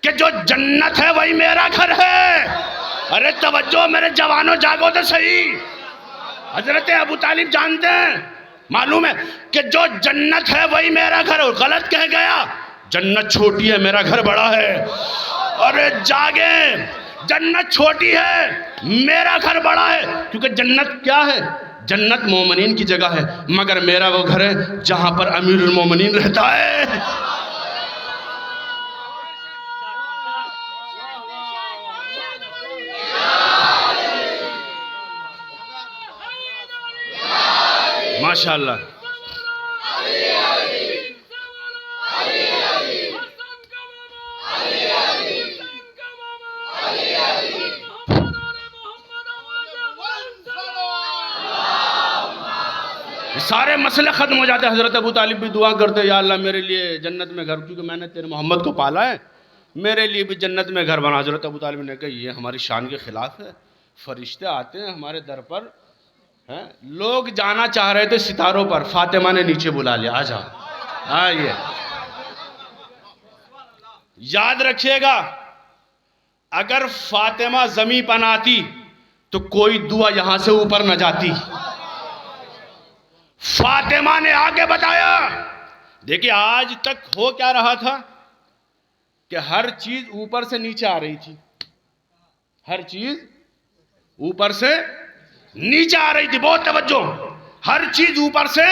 کہ جو جنت ہے وہی میرا گھر ہے۔ ارے توجہ میرے جوانوں، جاگو تو صحیح۔ حضرت ابو طالب جانتے ہیں، معلوم ہے کہ جو جنت ہے وہی میرا گھر ہے، غلط کہہ گیا جنت چھوٹی ہے میرا گھر بڑا ہے۔ ارے جاگیں، جنت چھوٹی ہے میرا گھر بڑا ہے، کیونکہ جنت کیا ہے؟ جنت مومنین کی جگہ ہے، مگر میرا وہ گھر ہے جہاں پر امیر المومنین رہتا ہے۔ ماشاءاللہ۔ یہ سارے مسئلے ختم ہو جاتے. حضرت ابو طالب بھی دعا کرتے, یا اللہ میرے لیے جنت میں گھر, کیونکہ میں نے تیرے محمد کو پالا ہے, میرے لیے بھی جنت میں گھر بنا. حضرت ابو طالب نے کہا یہ ہماری شان کے خلاف ہے, فرشتے آتے ہیں ہمارے در پر, لوگ جانا چاہ رہے تھے ستاروں پر, فاطمہ نے نیچے بلا لیا, آجا آئیے. یاد رکھیے گا, اگر فاطمہ زمیں پر آتی تو کوئی دعا یہاں سے اوپر نہ جاتی. فاطمہ نے آگے بتایا. دیکھیں آج تک ہو کیا رہا تھا کہ ہر چیز اوپر سے نیچے آ رہی تھی, ہر چیز اوپر سے نیچے آ رہی تھی. بہت توجہ, ہر چیز اوپر سے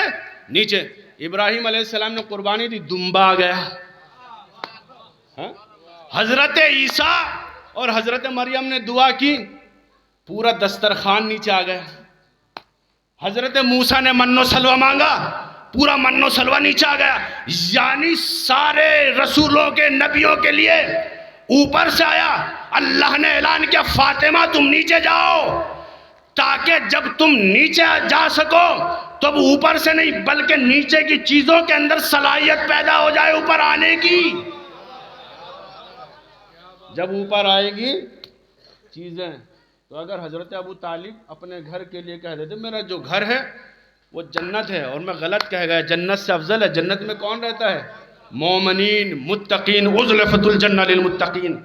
نیچے. ابراہیم علیہ السلام نے قربانی دی, دمبا آ گیا. حضرت عیسیٰ اور حضرت مریم نے دعا کی, پورا دسترخوان نیچے آ گیا. حضرت موسیٰ نے من و سلوہ مانگا, پورا من و سلوہ نیچے آ گیا. یعنی سارے رسولوں کے نبیوں کے لیے اوپر سے آیا. اللہ نے اعلان کیا, فاطمہ تم نیچے جاؤ, تاکہ جب تم نیچے جا سکو تب اوپر سے نہیں بلکہ نیچے کی چیزوں کے اندر صلاحیت پیدا ہو جائے اوپر آنے کی. جب اوپر آئے گی چیزیں, تو اگر حضرت ابو طالب اپنے گھر کے لیے کہہ دیتے میرا جو گھر ہے وہ جنت ہے, اور میں غلط کہہ گیا, جنت سے افضل ہے. جنت میں کون رہتا ہے؟ مومنین, متقین. ازلفت الجنہ للمتقین.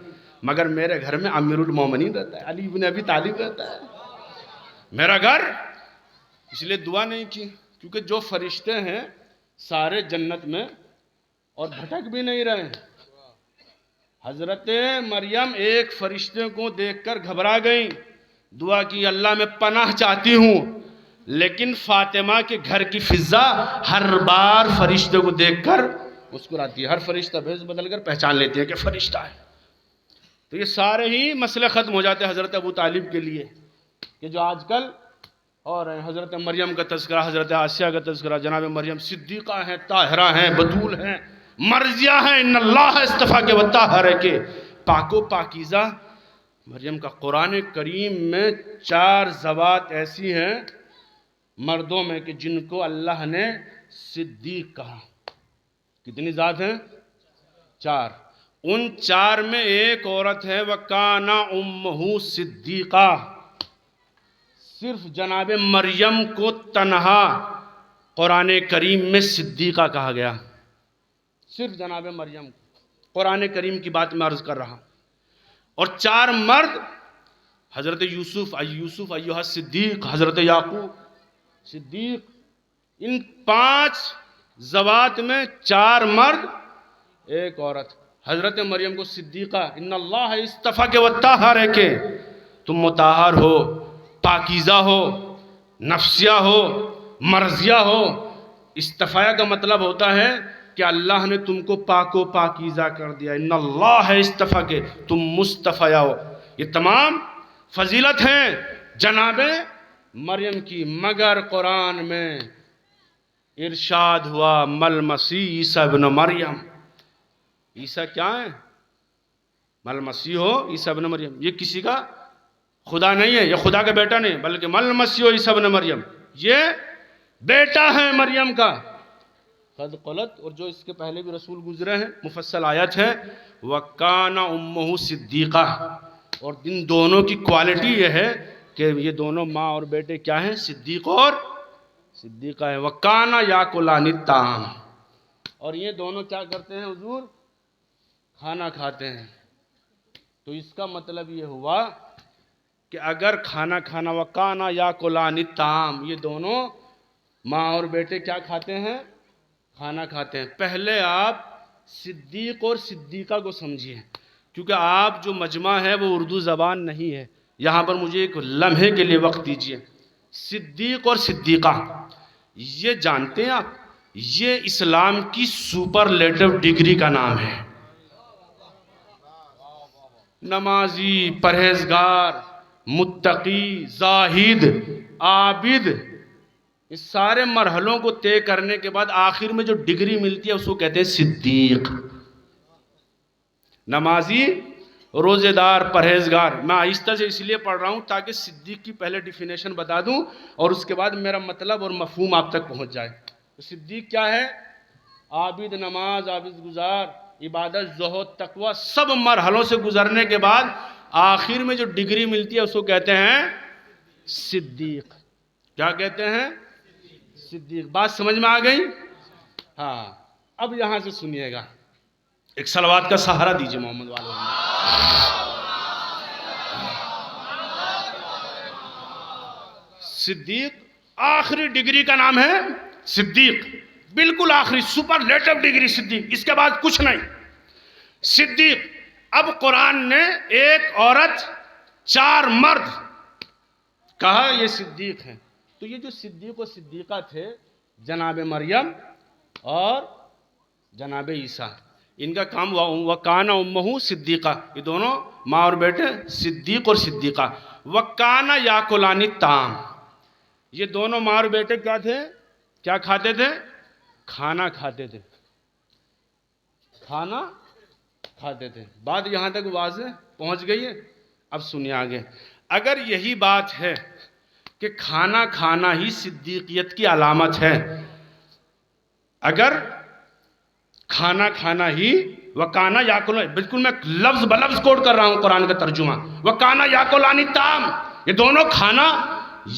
مگر میرے گھر میں امیر المومنین رہتا ہے, علی بن ابی طالب رہتا ہے میرا گھر. اس لیے دعا نہیں کی, کیونکہ جو فرشتے ہیں سارے جنت میں اور بھٹک بھی نہیں رہے. حضرت مریم ایک فرشتے کو دیکھ کر گھبرا گئیں, دعا کی اللہ میں پناہ چاہتی ہوں, لیکن فاطمہ کے گھر کی فضا ہر بار فرشتے کو دیکھ کر مسکراتی ہے. ہر فرشتہ بھیس بدل کر پہچان لیتی ہے کہ فرشتہ ہے. تو یہ سارے ہی مسئلے ختم ہو جاتے ہیں حضرت ابو طالب کے لیے, کہ جو آج کل اور حضرت مریم کا تذکرہ, حضرت آسیہ کا تذکرہ. جناب مریم صدیقہ ہیں, طاہرہ ہیں, بطول ہیں, مرضیہ ہیں. ان اللہ اصطفیٰ کے وطاہر کے, پاک و پاکیزہ. مریم کا قرآن کریم میں 4 ذوات ایسی ہیں مردوں میں کہ جن کو اللہ نے صدیق کہا. کتنی ذات ہیں؟ 4. ان 4 میں ایک عورت ہے, وَكَانَ أُمُّهُ صِدِّيقًا. صرف جناب مریم کو تنہا قرآن کریم میں صدیقہ کہا گیا, صرف جناب مریم کو. قرآن کریم کی بات میں عرض کر رہا. اور 4 مرد, حضرت یوسف ایھا صدیق, حضرت یعقوب صدیق. ان 5 ذوات میں 4 مرد ایک عورت. حضرت مریم کو صدیقہ, ان اللہ اصطفیٰ کے وطاہر کے, تم مطہر ہو, پاکیزہ ہو, نفسیہ ہو, مرضیہ ہو. اصطفیٰ کا مطلب ہوتا ہے کہ اللہ نے تم کو پاک و پاکیزہ کر دیا. ان اللہ اصطفیٰ کے, تم مصطفیٰ ہو. یہ تمام فضیلت ہیں جناب مریم کی. مگر قرآن میں ارشاد ہوا مل مسیح عیسیٰ ابن مریم. عیسیٰ کیا ہے؟ مل مسیح ہو عیسیٰ ابن مریم. یہ کسی کا خدا نہیں ہے, یہ خدا کا بیٹا نہیں, بلکہ مل مسیح ہو عیسیٰ ابن مریم, یہ بیٹا ہے مریم کا. قد قلت, اور جو اس کے پہلے بھی رسول گزرے ہیں, مفصل آیت ہے, وَكَانَ أُمُّهُ صِدِّيقًا. اور ان دونوں کی کوالٹی یہ ہے کہ یہ دونوں ماں اور بیٹے کیا ہیں؟ صدیق اور صدیقہ ہیں. وَكَانَ يَأْكُلَانِ الطَّعَامَ. اور یہ دونوں کیا کرتے ہیں حضور؟ کھانا کھاتے ہیں. تو اس کا مطلب یہ ہوا کہ اگر کھانا کھانا, وَكَانَ يَأْكُلَانِ الطَّعَامَ, یہ دونوں ماں اور بیٹے کیا کھاتے ہیں؟ کھانا کھاتے ہیں. پہلے آپ صدیق اور صدیقہ کو سمجھیے, کیونکہ آپ جو مجمع ہے وہ اردو زبان نہیں ہے. یہاں پر مجھے ایک لمحے کے لیے وقت دیجیے. صدیق اور صدیقہ, یہ جانتے ہیں آپ, یہ اسلام کی سپرلیٹو ڈگری کا نام ہے. نمازی, پرہیزگار, متقی, زاہد, عابد, اس سارے مرحلوں کو طے کرنے کے بعد آخر میں جو ڈگری ملتی ہے اس کو کہتے ہیں صدیق. نمازی, روزے دار، پرہیزگار. میں آہستہ سے اس لیے پڑھ رہا ہوں تاکہ صدیق کی پہلے ڈیفینیشن بتا دوں اور اس کے بعد میرا مطلب اور مفہوم آپ تک پہنچ جائے. تو صدیق کیا ہے؟ عابد، نماز، عابد گزار، عبادت، زہد، تقوی، سب مرحلوں سے گزرنے کے بعد آخر میں جو ڈگری ملتی ہے اس کو کہتے ہیں صدیق. کیا کہتے ہیں؟ صدیق. بات سمجھ میں آ گئی؟ ہاں. اب یہاں سے سنیے گا، ایک صلوات کا سہارا دیجئے محمد والے محمد. صدیق آخری ڈگری کا نام ہے صدیق. بالکل آخری سپرلیٹو ڈگری صدیق، اس کے بعد کچھ نہیں. صدیق. اب قرآن نے ایک عورت 4 مرد کہا یہ صدیق ہیں. تو یہ جو صدیق و صدیقہ تھے، جناب مریم اور جناب عیسیٰ، ان کا کام وَكَانَ أُمُّهُ صدیقہ، یہ دونوں ماں اور بیٹے صدیق اور صدیقہ. وَكَانَ يَأْكُلَانِ الطَّعَامَ، یہ دونوں ماں اور بیٹے کیا تھے؟ کیا کھاتے تھے؟ کھانا کھاتے تھے. کھانا کھاتے تھے. بات یہاں تک واضح پہنچ گئی ہے؟ اب سنیے آگے. اگر یہی بات ہے کہ کھانا کھانا ہی صدیقیت کی علامت ہے، اگر کھانا کھانا ہی وَكَانَ يَأْكُلُ، بالکل میں لفظ بلفظ کوٹ کر رہا ہوں قرآن کا ترجمہ، وَكَانَ يَأْكُلَانِ الطَّعَامَ، یہ دونوں کھانا،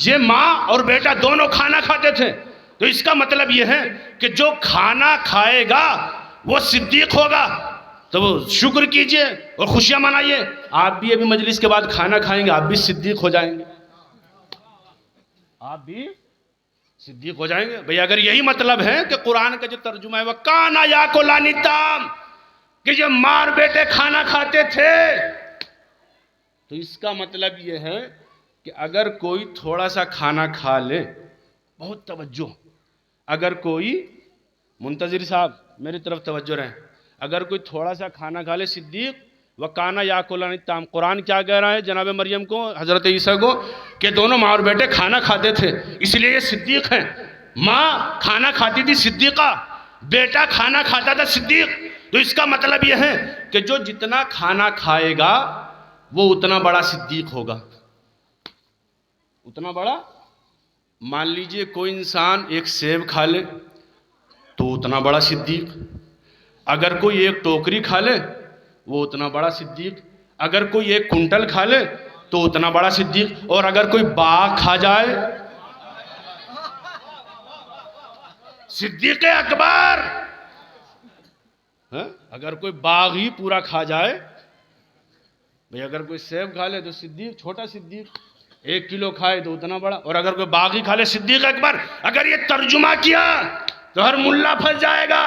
یہ ماں اور بیٹا دونوں کھانا کھاتے تھے. تو اس کا مطلب یہ ہے کہ جو کھانا کھائے گا وہ صدیق ہوگا. تو وہ شکر کیجئے اور خوشیاں منائیے. آپ بھی ابھی مجلس کے بعد کھانا کھائیں گے، آپ بھی صدیق ہو جائیں گے. آپ بھی صدیق ہو جائیں گے. بھئی اگر یہی مطلب ہے کہ قرآن کا جو ترجمہ ہے وَكَانَ يَأْكُلَانِ الطَّعَامَ، کہ یہ ماں اور بیٹے کھانا کھاتے تھے، تو اس کا مطلب یہ ہے کہ اگر کوئی تھوڑا سا کھانا کھا لے، بہت توجہ، اگر کوئی، منتظر صاحب میری طرف توجہ رہیں، اگر کوئی تھوڑا سا کھانا کھا لے، صدیق. وَكَانَ يَأْكُلَانِ الطَّعَامَ، قرآن کیا کہہ رہا ہے جناب مریم کو، حضرت عیسیٰ کو، کہ دونوں ماں اور بیٹے کھانا کھاتے تھے اس لیے یہ صدیق ہیں. ماں کھانا کھاتی تھی صدیقہ، بیٹا کھانا کھاتا تھا صدیق. تو اس کا مطلب یہ ہے کہ جو جتنا کھانا کھائے گا وہ اتنا بڑا صدیق ہوگا. اتنا بڑا. مان لیجئے کوئی انسان ایک سیب کھا لے تو اتنا بڑا صدیق. اگر کوئی ایک ٹوکری کھا لے وہ اتنا بڑا صدیق. اگر کوئی ایک کنٹل کھا لے تو اتنا بڑا صدیق. اور اگر کوئی باغ کھا جائے، صدیق اکبر. اگر کوئی باغ ہی پورا کھا جائے، بھئی اگر کوئی سیب کھا لے تو صدیق، چھوٹا صدیق. 1 کلو کھائے تو اتنا بڑا. اور اگر کوئی باغ ہی کھا لے، صدیق اکبر. اگر یہ ترجمہ کیا تو ہر ملا پھنس جائے گا.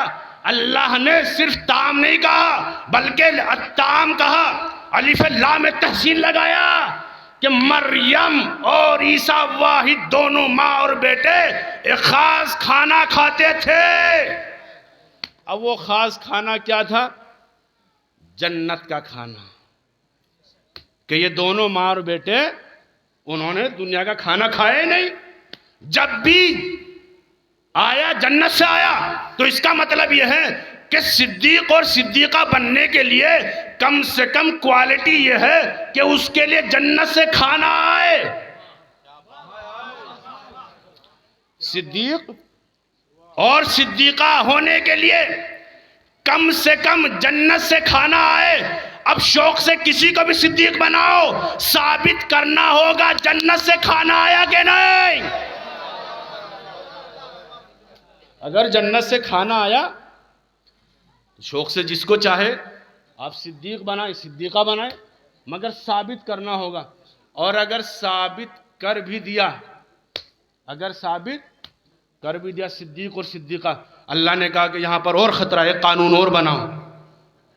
اللہ نے صرف طعام نہیں کہا بلکہ الطعام کہا، الف لام تحسین لگایا کہ مریم اور عیسیٰ واحد دونوں ماں اور بیٹے ایک خاص کھانا کھاتے تھے. اب وہ خاص کھانا کیا تھا؟ جنت کا کھانا. کہ یہ دونوں ماں اور بیٹے انہوں نے دنیا کا کھانا کھایا ہی نہیں. جب بھی آیا جنت سے آیا. تو اس کا مطلب یہ ہے کہ صدیق اور صدیقہ بننے کے لیے کم سے کم کوالٹی یہ ہے کہ اس کے لیے جنت سے کھانا آئے. صدیق اور صدیقہ ہونے کے لیے کم سے کم جنت سے کھانا آئے. اب شوق سے کسی کو بھی صدیق بناؤ، ثابت کرنا ہوگا جنت سے کھانا آیا کہ نہیں. اگر جنت سے کھانا آیا، شوق سے جس کو چاہے آپ صدیق بنائیں، صدیقہ بنائیں، مگر ثابت کرنا ہوگا. اور اگر ثابت کر بھی دیا، صدیق اور صدیقہ، اللہ نے کہا کہ یہاں پر اور خطرہ ہے، قانون اور بناؤ.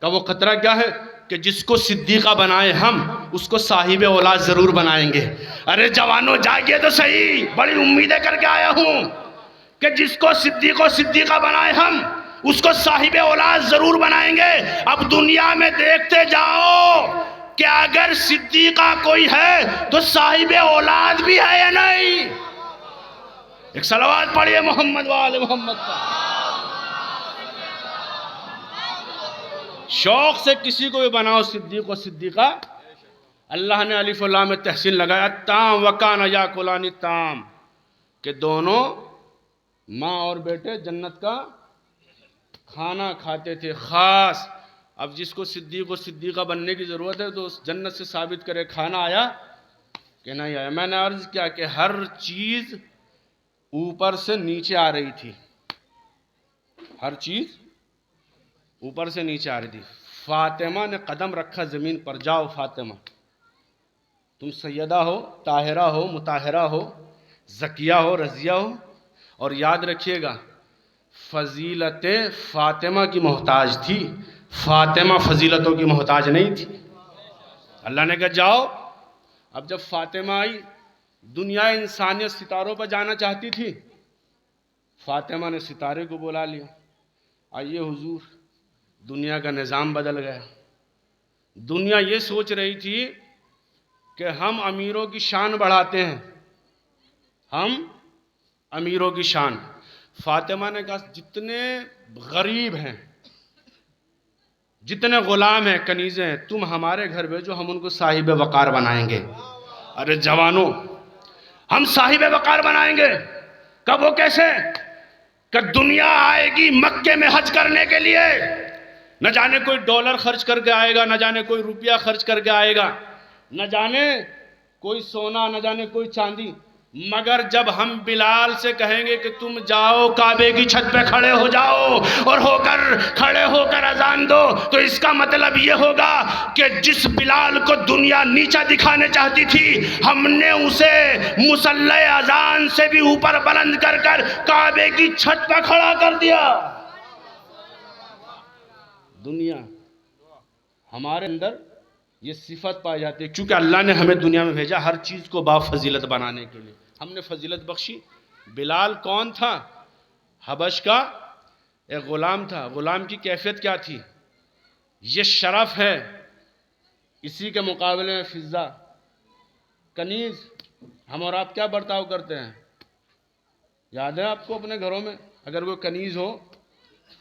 کہ وہ خطرہ کیا ہے؟ کہ جس کو صدیقہ بنائے ہم اس کو صاحب اولاد ضرور بنائیں گے. ارے جوانوں جاگیے تو صحیح، بڑی امیدیں کر کے آیا ہوں کہ جس کو صدیق و صدیقہ بنائے ہم اس کو صاحب اولاد ضرور بنائیں گے. اب دنیا میں دیکھتے جاؤ کہ اگر صدیقہ کوئی ہے تو صاحب اولاد بھی ہے یا نہیں. ایک صلوات پڑھیے محمد وآل محمد کا. شوق سے کسی کو بھی بناؤ صدیق و صدیقہ، اللہ نے الف و لام میں تحسین لگایا، تام وکان یاکلان تام، کہ دونوں ماں اور بیٹے جنت کا کھانا کھاتے تھے خاص۔ اب جس کو صدیق و صدیقہ بننے کی ضرورت ہے تو اس جنت سے ثابت کرے کھانا آیا کہ نہیں آیا۔ میں نے عرض کیا کہ ہر چیز اوپر سے نیچے آ رہی تھی، ہر چیز اوپر سے نیچے آ رہی تھی۔ فاطمہ نے قدم رکھا زمین پر، جاؤ فاطمہ، تم سیدہ ہو، طاہرہ ہو، مطہرہ ہو، زکیہ ہو، رضیہ ہو، اور یاد رکھیے گا فضیلت فاطمہ کی محتاج تھی، فاطمہ فضیلتوں کی محتاج نہیں تھی۔ اللہ نے کہا جاؤ۔ اب جب فاطمہ آئی، دنیا انسانیت ستاروں پر جانا چاہتی تھی، فاطمہ نے ستارے کو بلا لیا، آئیے حضور، دنیا کا نظام بدل گیا۔ دنیا یہ سوچ رہی تھی کہ ہم امیروں کی شان بڑھاتے ہیں، ہم امیروں کی شان۔ فاطمہ نے کہا جتنے غریب ہیں، جتنے غلام ہیں، کنیزیں ہیں، تم ہمارے گھر بھیجو، ہم ان کو صاحب وقار بنائیں گے۔ ارے جوانوں، ہم صاحب وقار بنائیں گے، کب وہ کیسے؟ کہ دنیا آئے گی مکے میں حج کرنے کے لیے، نہ جانے کوئی ڈالر خرچ کر کے آئے گا، نہ جانے کوئی روپیہ خرچ کر کے آئے گا، نہ جانے کوئی سونا، نہ جانے کوئی چاندی، مگر جب ہم بلال سے کہیں گے کہ تم جاؤ کعبے کی چھت پہ کھڑے ہو جاؤ اور کھڑے ہو کر اذان دو، تو اس کا مطلب یہ ہوگا کہ جس بلال کو دنیا نیچا دکھانے چاہتی تھی، ہم نے اسے مصلی اذان سے بھی اوپر بلند کر کر کعبے کی چھت پہ کھڑا کر دیا۔ دنیا ہمارے اندر یہ صفت پائی جاتی ہے، کیونکہ اللہ نے ہمیں دنیا میں بھیجا ہر چیز کو با فضیلت بنانے کے لیے، ہم نے فضیلت بخشی۔ بلال کون تھا؟ حبش کا ایک غلام تھا۔ غلام کی کیفیت کیا تھی؟ یہ شرف ہے۔ اسی کے مقابلے میں فضہ، کنیز، ہم اور آپ کیا برتاؤ کرتے ہیں؟ یاد ہے آپ کو اپنے گھروں میں اگر کوئی کنیز ہو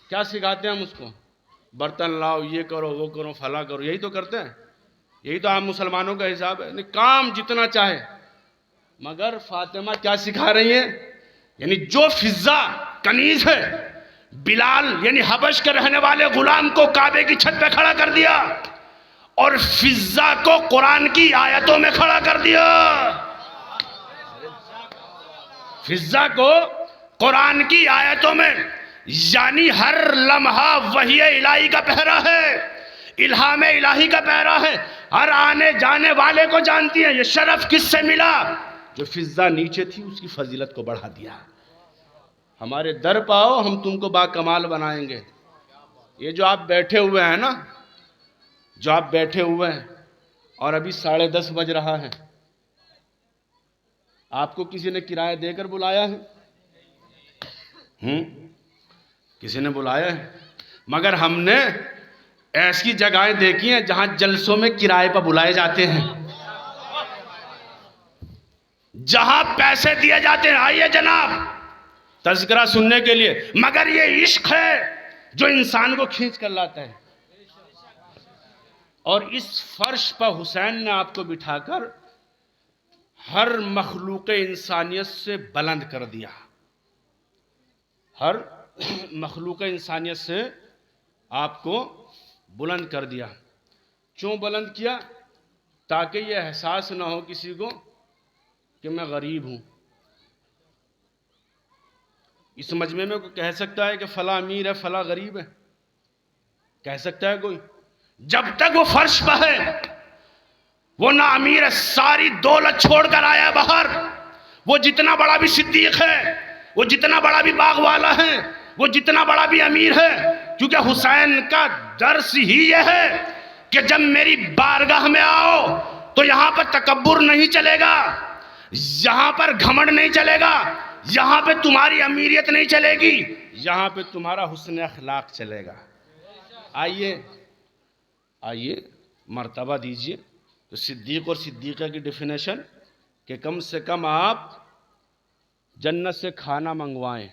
کیا سکھاتے ہیں ہم اس کو؟ برتن لاؤ، یہ کرو، وہ کرو، فلاں کرو، یہی تو کرتے ہیں، یہی تو عام مسلمانوں کا حساب ہے، کام جتنا چاہے۔ مگر فاطمہ کیا سکھا رہی ہیں؟ یعنی جو فضہ کنیز ہے، بلال یعنی حبش کے رہنے والے غلام کو کعبے کی چھت پہ کھڑا کر دیا اور فضہ کو قرآن کی آیتوں میں کھڑا کر دیا۔ فضہ کو قرآن کی آیتوں میں، یعنی ہر لمحہ وحی الہی کا پہرا ہے، الہام الہی کا پہرا ہے، ہر آنے جانے والے کو جانتی ہے۔ یہ شرف کس سے ملا؟ جو فضہ نیچے تھی اس کی فضیلت کو بڑھا دیا۔ ہمارے در پاؤ، ہم تم کو با کمال بنائیں گے۔ یہ جو آپ بیٹھے ہوئے ہیں نا، جو آپ بیٹھے ہوئے ہیں اور ابھی 10:30 بج رہا ہے، آپ کو کسی نے کرایہ دے کر بلایا ہے؟ کسی نے بلایا ہے؟ مگر ہم نے ایسی جگہیں دیکھی ہیں جہاں جلسوں میں کرائے پر بلائے جاتے ہیں، جہاں پیسے دیے جاتے ہیں، آئیے جناب تذکرہ سننے کے لیے۔ مگر یہ عشق ہے جو انسان کو کھینچ کر لاتا ہے۔ اور اس فرش پر حسین نے آپ کو بٹھا کر ہر مخلوق انسانیت سے بلند کر دیا، ہر مخلوق انسانیت سے آپ کو بلند کر دیا۔ کیوں بلند کیا؟ تاکہ یہ احساس نہ ہو کسی کو کہ میں غریب ہوں۔ اس مجمع میں کوئی کہہ سکتا ہے کہ فلاں امیر ہے، فلاں غریب ہے؟ کہہ سکتا ہے کوئی؟ جب تک وہ فرش پہ ہے وہ نہ امیر ہے، ساری دولت چھوڑ کر آیا باہر۔ وہ جتنا بڑا بھی صدیق ہے، وہ جتنا بڑا بھی باغ والا ہے، وہ جتنا بڑا بھی امیر ہے، کیونکہ حسین کا درس ہی یہ ہے کہ جب میری بارگاہ میں آؤ تو یہاں پر تکبر نہیں چلے گا، یہاں پر گھمنڈ نہیں چلے گا، یہاں پہ تمہاری امیریت نہیں چلے گی، یہاں پہ تمہارا حسن اخلاق چلے گا۔ آئیے مرتبہ دیجئے تو صدیق اور صدیقہ کی ڈیفینیشن کہ کم سے کم آپ جنت سے کھانا منگوائیں،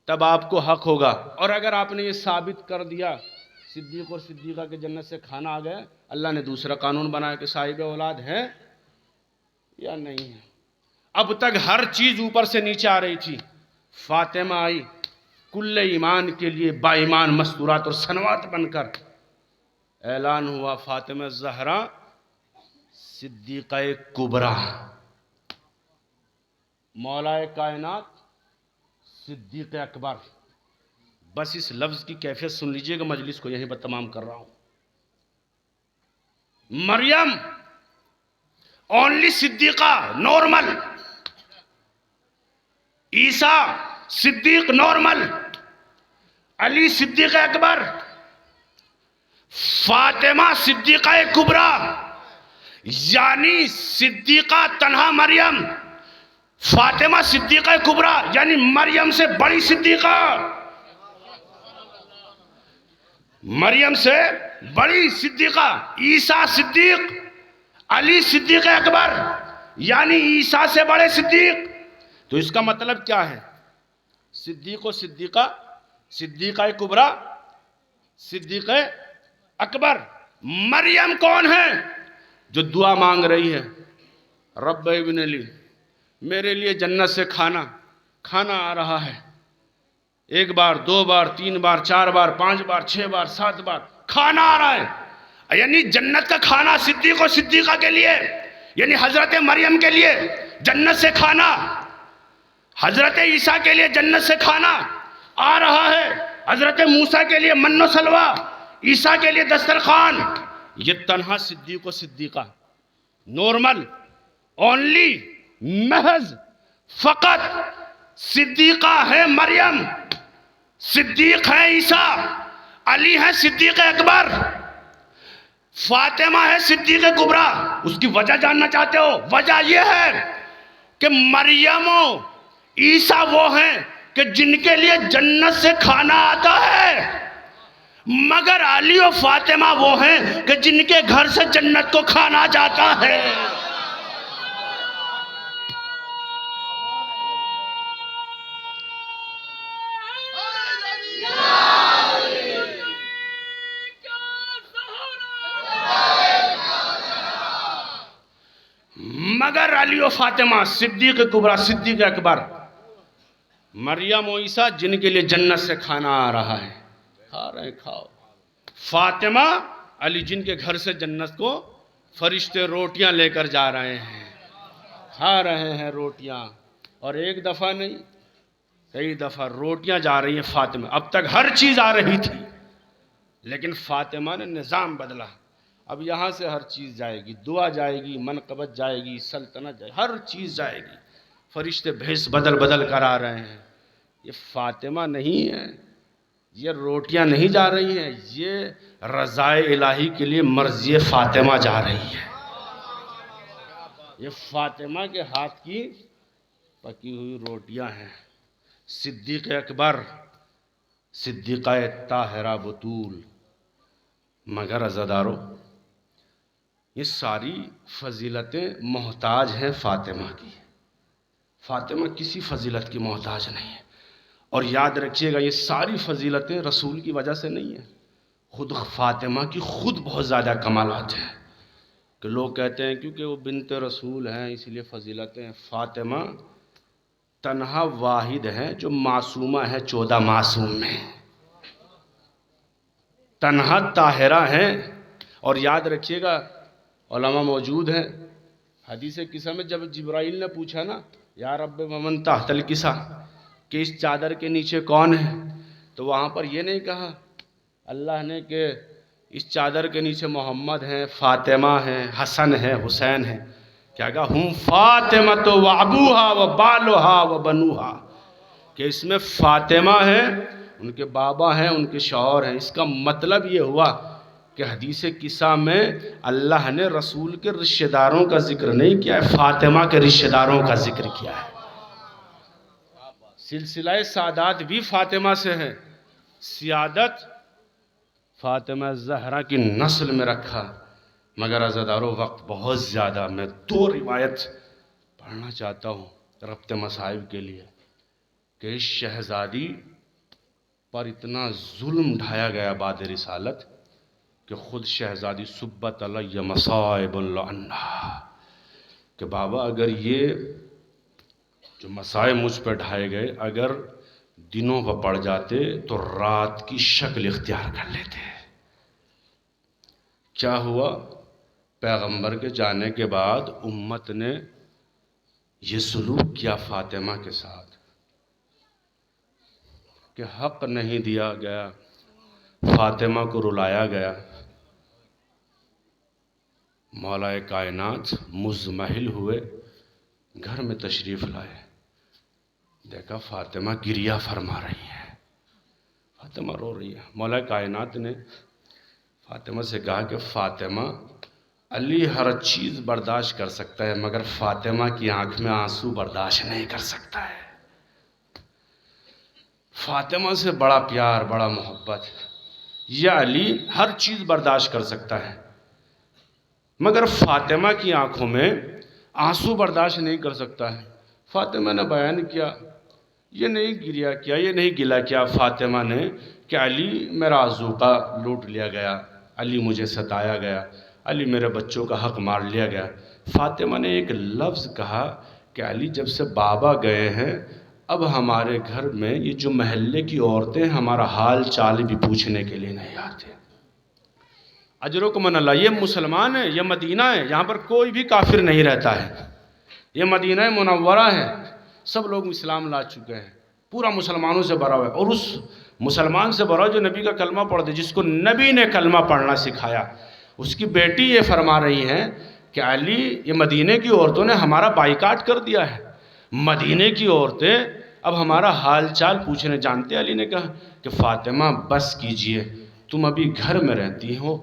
تب آپ کو حق ہوگا۔ اور اگر آپ نے یہ ثابت کر دیا صدیق اور صدیقہ کے جنت سے کھانا آ گیا، اللہ نے دوسرا قانون بنایا کہ صاحب اولاد ہیں یا نہیں ہے۔ اب تک ہر چیز اوپر سے نیچے آ رہی تھی، فاطمہ آئی کل ایمان کے لیے با ایمان مستورات اور سنوات بن کر، اعلان ہوا فاطمہ زہرا صدیقہ کبریٰ، مولا کائنات صدیق اکبر۔ بس اس لفظ کی کیفیت سن لیجئے گا، مجلس کو یہیں پر تمام کر رہا ہوں۔ مریم اونلی صدیقہ نارمل، عیسیٰ صدیق نارمل، علی صدیق اکبر، فاطمہ صدیقہ کبریٰ، یعنی صدیقہ تنہا مریم، فاطمہ صدیقہ کبریٰ یعنی مریم سے بڑی صدیقہ، مریم سے بڑی صدیقہ، عیسیٰ صدیق، علی صدیق اکبر یعنی عیسیٰ سے بڑے صدیق۔ تو اس کا مطلب کیا ہے؟ صدیق و صدیقہ، صدیقہ کبریٰ، صدیق اکبر۔ مریم کون ہے؟ جو دعا مانگ رہی ہے، رب ابن لی، میرے لیے جنت سے کھانا آ رہا ہے، 1 بار 2 بار 3 بار 4 بار 5 بار 6 بار 7 بار کھانا آ رہا ہے، یعنی جنت کا کھانا صدیق و صدیقہ کے لیے، یعنی حضرت مریم کے لیے جنت سے کھانا، حضرت عیسیٰ کے لیے جنت سے کھانا آ رہا ہے، حضرت موسیٰ کے لیے من و سلوہ، عیسیٰ کے لیے دسترخوان۔ یہ تنہا صدیق و صدیقہ، نارمل، اونلی، محض، فقط صدیقہ ہے مریم، صدیق ہے عیسیٰ، علی ہے صدیق اکبر، فاطمہ ہے صدیق کبریٰ۔ اس کی وجہ جاننا چاہتے ہو؟ وجہ یہ ہے کہ مریم و عیسیٰ وہ ہیں کہ جن کے لیے جنت سے کھانا آتا ہے، مگر علی و فاطمہ وہ ہیں کہ جن کے گھر سے جنت کو کھانا جاتا ہے۔ مگر علی و فاطمہ، صدیق کبریٰ، صدیق اکبر، مریم و عیسیٰ جن کے لیے جنت سے کھانا آ رہا ہے، کھا رہے ہیں، کھاؤ۔ فاطمہ، علی جن کے گھر سے جنت کو فرشتے روٹیاں لے کر جا رہے ہیں، کھا رہے ہیں روٹیاں، اور ایک دفعہ نہیں کئی دفعہ روٹیاں جا رہی ہیں فاطمہ۔ اب تک ہر چیز آ رہی تھی، لیکن فاطمہ نے نظام بدلا۔ اب یہاں سے ہر چیز جائے گی، دعا جائے گی، منقبت جائے گی، سلطنت جائے گی، ہر چیز جائے گی۔ فرشتے بھیس بدل بدل کر آ رہے ہیں۔ یہ فاطمہ نہیں ہے، یہ روٹیاں نہیں جا رہی ہیں، یہ رضائے الہی کے لیے مرضی فاطمہ جا رہی ہے۔ یہ فاطمہ کے ہاتھ کی پکی ہوئی روٹیاں ہیں۔ صدیق اکبر، صدیقہ طاہرہ بطول۔ مگر عزادارو، یہ ساری فضیلتیں محتاج ہیں فاطمہ کی۔ فاطمہ کسی فضیلت کی محتاج نہیں ہے۔ اور یاد رکھیے گا، یہ ساری فضیلتیں رسول کی وجہ سے نہیں ہیں، خود فاطمہ کی خود بہت زیادہ کمالات ہیں، کہ لوگ کہتے ہیں کیونکہ وہ بنت رسول ہیں اس لیے فضیلتیں ہیں۔ فاطمہ تنہا واحد ہیں جو معصومہ ہے 14 معصوم میں، تنہا طاہرہ ہیں۔ اور یاد رکھیے گا، علماء موجود ہیں، حدیث قصہ میں جب جبرائیل نے پوچھا نا، یا رب ومن تحت القصہ، کہ اس چادر کے نیچے کون ہے، تو وہاں پر یہ نہیں کہا اللہ نے کہ اس چادر کے نیچے محمد ہیں، فاطمہ ہیں، حسن ہیں، حسین ہیں، کیا کہا ہم فاطمہ و ابوہا و بالوہا و بنوہا، کہ اس میں فاطمہ ہیں، ان کے بابا ہیں، ان کے شوہر ہیں۔ اس کا مطلب یہ ہوا کہ حدیث قصہ میں اللہ نے رسول کے رشتہ داروں کا ذکر نہیں کیا ہے، فاطمہ کے رشتہ داروں کا ذکر کیا ہے۔ سلسلہ سعادت بھی فاطمہ سے ہے، سیادت فاطمہ زہرا کی نسل میں رکھا۔ مگر عزادارو، وقت بہت زیادہ، میں 2 روایت پڑھنا چاہتا ہوں ربط مصائب کے لیے، کہ اس شہزادی پر اتنا ظلم ڈھایا گیا بعد رسالت کہ خود شہزادی سبت علیہ مصائب العنہ کہ بابا اگر یہ جو مصائب مجھ پہ ڈھائے گئے اگر دنوں پہ پڑ جاتے تو رات کی شکل اختیار کر لیتے. کیا ہوا؟ پیغمبر کے جانے کے بعد امت نے یہ سلوک کیا فاطمہ کے ساتھ کہ حق نہیں دیا گیا، فاطمہ کو رلایا گیا. مولا کائنات مزمحل ہوئے، گھر میں تشریف لائے، دیکھا فاطمہ گریہ فرما رہی ہے، فاطمہ رو رہی ہے. مولا کائنات نے فاطمہ سے کہا کہ فاطمہ، علی ہر چیز برداشت کر سکتا ہے مگر فاطمہ کی آنکھ میں آنسو برداشت نہیں کر سکتا ہے. فاطمہ سے بڑا پیار، بڑا محبت. یہ علی ہر چیز برداشت کر سکتا ہے مگر فاطمہ کی آنکھوں میں آنسو برداشت نہیں کر سکتا ہے. فاطمہ نے بیان کیا، یہ نہیں گریہ کیا، یہ نہیں گلہ کیا فاطمہ نے کہ علی میرا عزوقہ لوٹ لیا گیا، علی مجھے ستایا گیا، علی میرے بچوں کا حق مار لیا گیا. فاطمہ نے ایک لفظ کہا کہ علی جب سے بابا گئے ہیں اب ہمارے گھر میں یہ جو محلے کی عورتیں ہمارا حال چال بھی پوچھنے کے لیے نہیں آتے. اجرکم من اللہ، یہ مسلمان ہے، یہ مدینہ ہے، یہاں پر کوئی بھی کافر نہیں رہتا ہے، یہ مدینہ منورہ ہے، سب لوگ اسلام لا چکے ہیں، پورا مسلمانوں سے بھرا ہوا ہے. اور اس مسلمان سے بھرا جو نبی کا کلمہ پڑھتے، جس کو نبی نے کلمہ پڑھنا سکھایا، اس کی بیٹی یہ فرما رہی ہیں کہ علی یہ مدینے کی عورتوں نے ہمارا بائیکاٹ کر دیا ہے، مدینے کی عورتیں اب ہمارا حال چال پوچھنے جانتے. علی نے کہا کہ فاطمہ بس کیجئے، تم ابھی گھر میں رہتی ہو،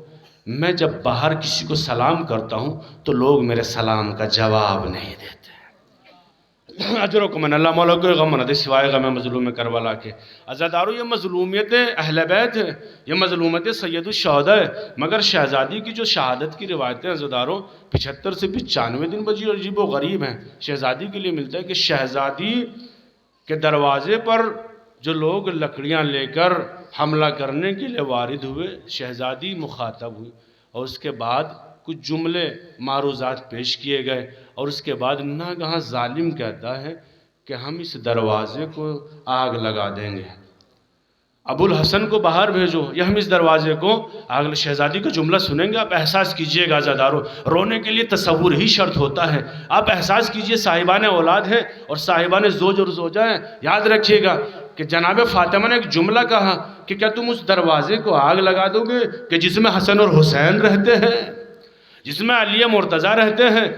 میں جب باہر کسی کو سلام کرتا ہوں تو لوگ میرے سلام کا جواب نہیں دیتے. اجرکم من اللہ، مولا کوئی غم نہ دے سوائے غم مظلوم کربلا کے. عزادارو، یہ مظلومیت اہل بیت ہے، یہ مظلومیت سید الشہداء ہے. مگر شہزادی کی جو شہادت کی روایتیں عزادارو 75 سے 95 دن بجی اور عجیب و غریب ہیں. شہزادی کے لیے ملتا ہے کہ شہزادی کے دروازے پر جو لوگ لکڑیاں لے کر حملہ کرنے کے لیے وارد ہوئے، شہزادی مخاطب ہوئی اور اس کے بعد کچھ جملے معروضات پیش کیے گئے اور اس کے بعد ناگہاں ظالم کہتا ہے کہ ہم اس دروازے کو آگ لگا دیں گے، ابو الحسن کو باہر بھیجو یا ہم اس دروازے کو آگ. شہزادی کا جملہ سنیں گے آپ احساس کیجئے گا عزادارو، رونے کے لیے تصور ہی شرط ہوتا ہے. آپ احساس کیجئے صاحبان اولاد ہیں اور صاحبان زوج اور زوجہ ہیں. یاد رکھیے گا کہ جناب فاطمہ نے ایک جملہ کہا کہ کیا تم اس دروازے کو آگ لگا دو گے کہ جس میں حسن اور حسین رہتے ہیں، جس میں علی مرتضیٰ رہتے ہیں،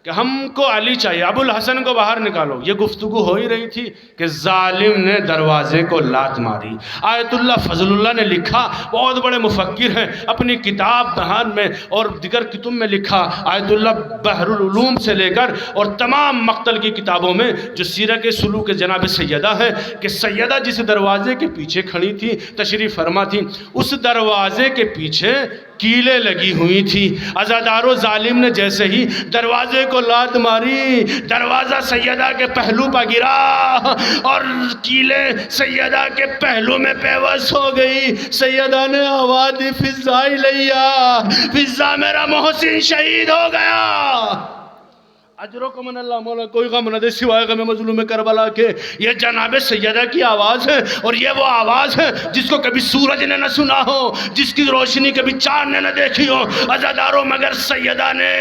کہ ہم کو علی چاہیے، ابو الحسن کو باہر نکالو. یہ گفتگو ہو ہی رہی تھی کہ ظالم نے دروازے کو لات ماری. آیت اللہ فضل اللہ نے لکھا، بہت بڑے مفکر ہیں، اپنی کتاب بہان میں اور دیگر کتب میں لکھا، آیت اللہ بحر العلوم سے لے کر اور تمام مقتل کی کتابوں میں جو سیرت سلوک جناب سیدہ ہے کہ سیدہ جس دروازے کے پیچھے کھڑی تھی، تشریف فرما تھی، اس دروازے کے پیچھے کیلیں لگی ہوئی تھی. عزادارو، ظالم نے جیسے ہی دروازے کو لات ماری، دروازہ سیدہ کے پہلو پہ گرا اور کیلیں سیدہ کے پہلو میں پیوست ہو گئی. سیدہ نے آواز دی، فضا الیہ، فضا میرا محسن شہید ہو گیا. اجرکم من اللہ، مولا کوئی غم نہ دے سوائے غم مظلوم کربلا کے. یہ جناب سیدہ کی آواز ہے اور یہ وہ آواز ہے جس کو کبھی سورج نے نہ سنا ہو، جس کی روشنی کبھی چاند نے نہ دیکھی ہو. عزادارو، مگر سیدہ نے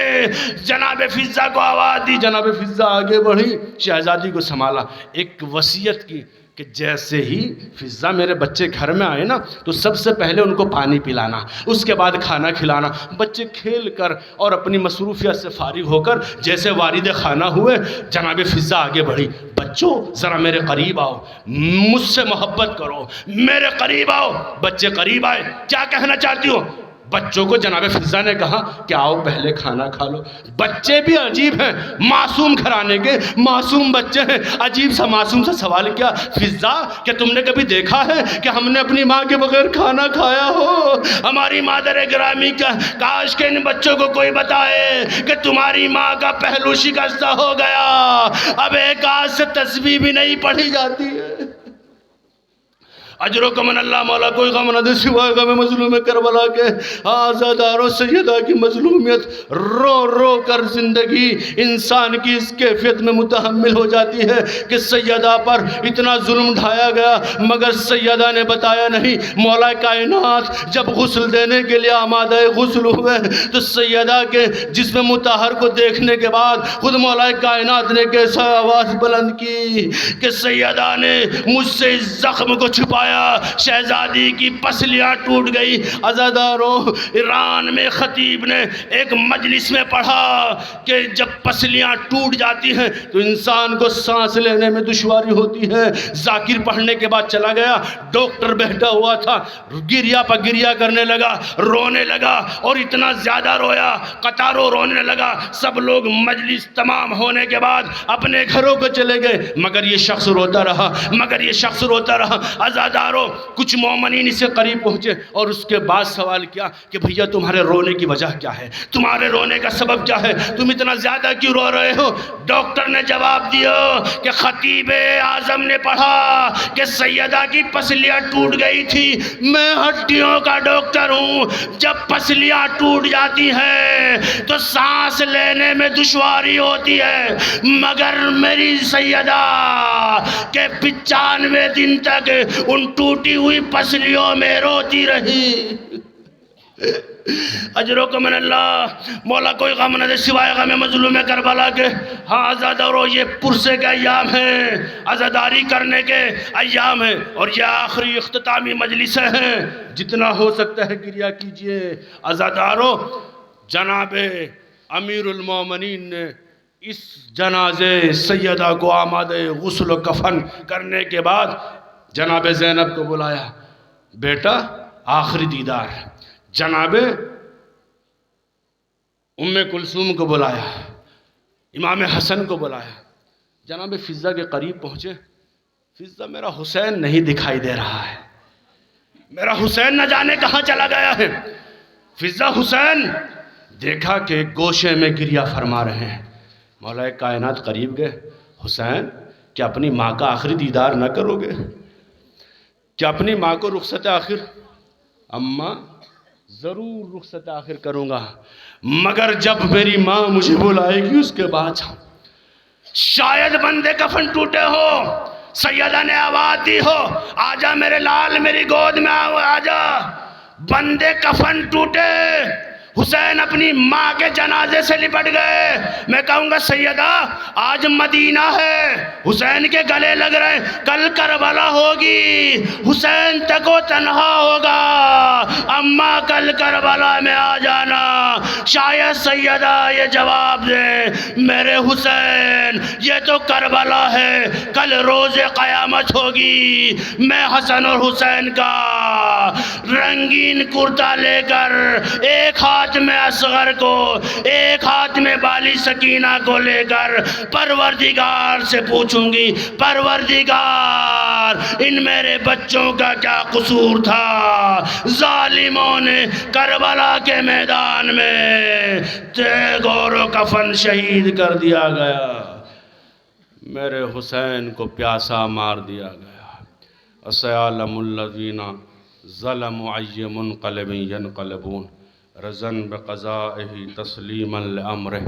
جناب فضا کو آواز دی. جناب فضا آگے بڑھی، شہزادی کو سنبھالا، ایک وصیت کی کہ جیسے ہی فضا میرے بچے گھر میں آئے نا تو سب سے پہلے ان کو پانی پلانا، اس کے بعد کھانا کھلانا. بچے کھیل کر اور اپنی مصروفیت سے فارغ ہو کر جیسے وارد خانہ ہوئے، جناب فضا آگے بڑھی، بچوں ذرا میرے قریب آؤ، مجھ سے محبت کرو، میرے قریب آؤ. بچے قریب آئے، کیا کہنا چاہتی ہو؟ بچوں کو جناب فضا نے کہا کہ آؤ پہلے کھانا کھا لو. بچے بھی عجیب ہیں، معصوم گھرانے کے معصوم بچے ہیں. عجیب سا معصوم سا سوال کیا، فضا کیا تم نے کبھی دیکھا ہے کہ ہم نے اپنی ماں کے بغیر کھانا کھایا ہو؟ ہماری مادر گرامی کا کاش کہ ان بچوں کو کوئی بتائے کہ تمہاری ماں کا پہلو شکستہ ہو گیا، اب ایک آج سے تسبیح بھی نہیں پڑھی جاتی ہے. اجرکم من اللہ، مولا کوئی غم نہ دے سوائے غم مظلوم کربلا کے۔ آزادارو سیدہ کی مظلومیت رو رو کر زندگی انسان کی اس کیفیت میں متحمل ہو جاتی ہے کہ سیدہ پر اتنا ظلم ڈھایا گیا، مگر سیدہ نے بتایا نہیں۔ مولا کائنات جب غسل دینے کے لیے آمادہ غسل ہوئے تو سیدہ کے جسم مطہر کو دیکھنے کے بعد خود مولا کائنات نے کیسا آواز بلند کی کہ سیدہ نے مجھ سے اس زخم کو چھپایا، شہزادی کی پسلیاں ٹوٹ گئی۔ عزاداروں، ایران میں خطیب نے ایک مجلس میں پڑھا کہ جب پسلیاں ٹوٹ جاتی ہیں تو انسان کو سانس لینے میں دشواری ہوتی ہے۔ ذاکر پڑھنے کے بعد چلا گیا، ڈاکٹر بیٹھا ہوا تھا، گریا پا گریا کرنے لگا، رونے لگا اور اتنا زیادہ رویا قطاروں رونے لگا۔ سب لوگ مجلس تمام ہونے کے بعد اپنے گھروں کو چلے گئے، مگر یہ شخص روتا رہا، مگر یہ شخص روتا رہا۔ عزاداروں، کچھ مومنین اسے قریب پہنچے اور اس کے بعد سوال کیا کہ بھیا تمہارے رونے کی وجہ کیا ہے؟ تمہارے رونے کا سبب کیا ہے؟ تم اتنا زیادہ کیوں رو رہے ہو؟ ڈاکٹر نے جواب دیا کہ خطیب اعظم نے پڑھا کہ سیدہ کی پسلیاں ٹوٹ گئی تھی۔ میں ہڈیوں کا ڈاکٹر ہوں، جب پسلیاں ٹوٹ جاتی ہیں تو سانس لینے میں دشواری ہوتی ہے، مگر میری سیدہ کہ 95 دن تک ان ٹوٹی ہوئی پسلیوں میں روتی رہی۔ اجرکم من اللہ، مولا کوئی غم نہ دے سوائے غم مظلوم کربلا کے۔ ہاں عزادارو، یہ پرسے کے ایام ہیں، عزاداری کرنے کے ایام ہیں، اور یہ آخری اختتامی مجلسیں ہیں۔ جتنا ہو سکتا ہے گریا کیجئے۔ عزادارو، جناب امیر المومنین نے اس جنازے سیدہ کو آمادہ غسل و کفن کرنے کے بعد جناب زینب کو بلایا، بیٹا آخری دیدار۔ جناب ام کلثوم کو بلایا، امام حسن کو بلایا، جناب فضہ کے قریب پہنچے۔ فضہ، میرا حسین نہیں دکھائی دے رہا ہے، میرا حسین نہ جانے کہاں چلا گیا ہے۔ فضہ، حسین دیکھا کہ گوشے میں گریہ فرما رہے ہیں۔ مولا کائنات قریب گئے، حسین کیا اپنی ماں کا آخری دیدار نہ کرو گے؟ کیا اپنی ماں کو رخصت آخر؟ اماں ضرور رخصت آخر کروں گا، مگر جب میری ماں مجھے بلائے گی اس کے بعد شاید بندے کفن ٹوٹے ہو، سیدہ نے آواز دی ہو، آجا میرے لال میری گود میں آجا، بندے کفن ٹوٹے، حسین اپنی ماں کے جنازے سے لپٹ گئے۔ میں کہوں گا سیدہ آج مدینہ ہے، حسین کے گلے لگ رہے، کل کربلا ہوگی، حسین تک و تنہا ہوگا، اماں کل کربلا میں آ جانا۔ شاید سیدہ یہ جواب دے، میرے حسین یہ تو کربلا ہے، کل روز قیامت ہوگی، میں حسن اور حسین کا رنگین کرتا لے کر ایک ہاتھ میں اصغر کو، ایک ہاتھ میں بالی سکینہ کو لے کر پروردگار سے پوچھوں گی، پروردگار ان میرے بچوں کا کیا قصور تھا؟ ظالموں نے کربلا کے میدان میں گور و کفن شہید کر دیا گیا، میرے حسین کو پیاسا مار دیا گیا۔ سیعلم الذین ظلموا ای منقلب ینقلبون رضا بقضائہ تسلیما لامرہ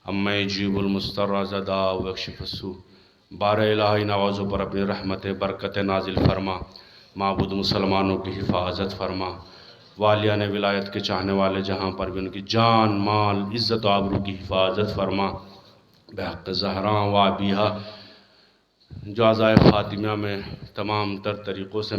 اما یجیب المضطر اذا دعا ویکشف السوء۔ بار الہی نوازوں پر اپنی رحمت برکت نازل فرما، معبود مسلمانوں کی حفاظت فرما، والیان ولایت کے چاہنے والے جہاں پر بھی ان کی جان مال عزت و آبرو کی حفاظت فرما، بحق زہراء و ابیہا جو عزائے فاطمیہ میں تمام تر طریقوں سے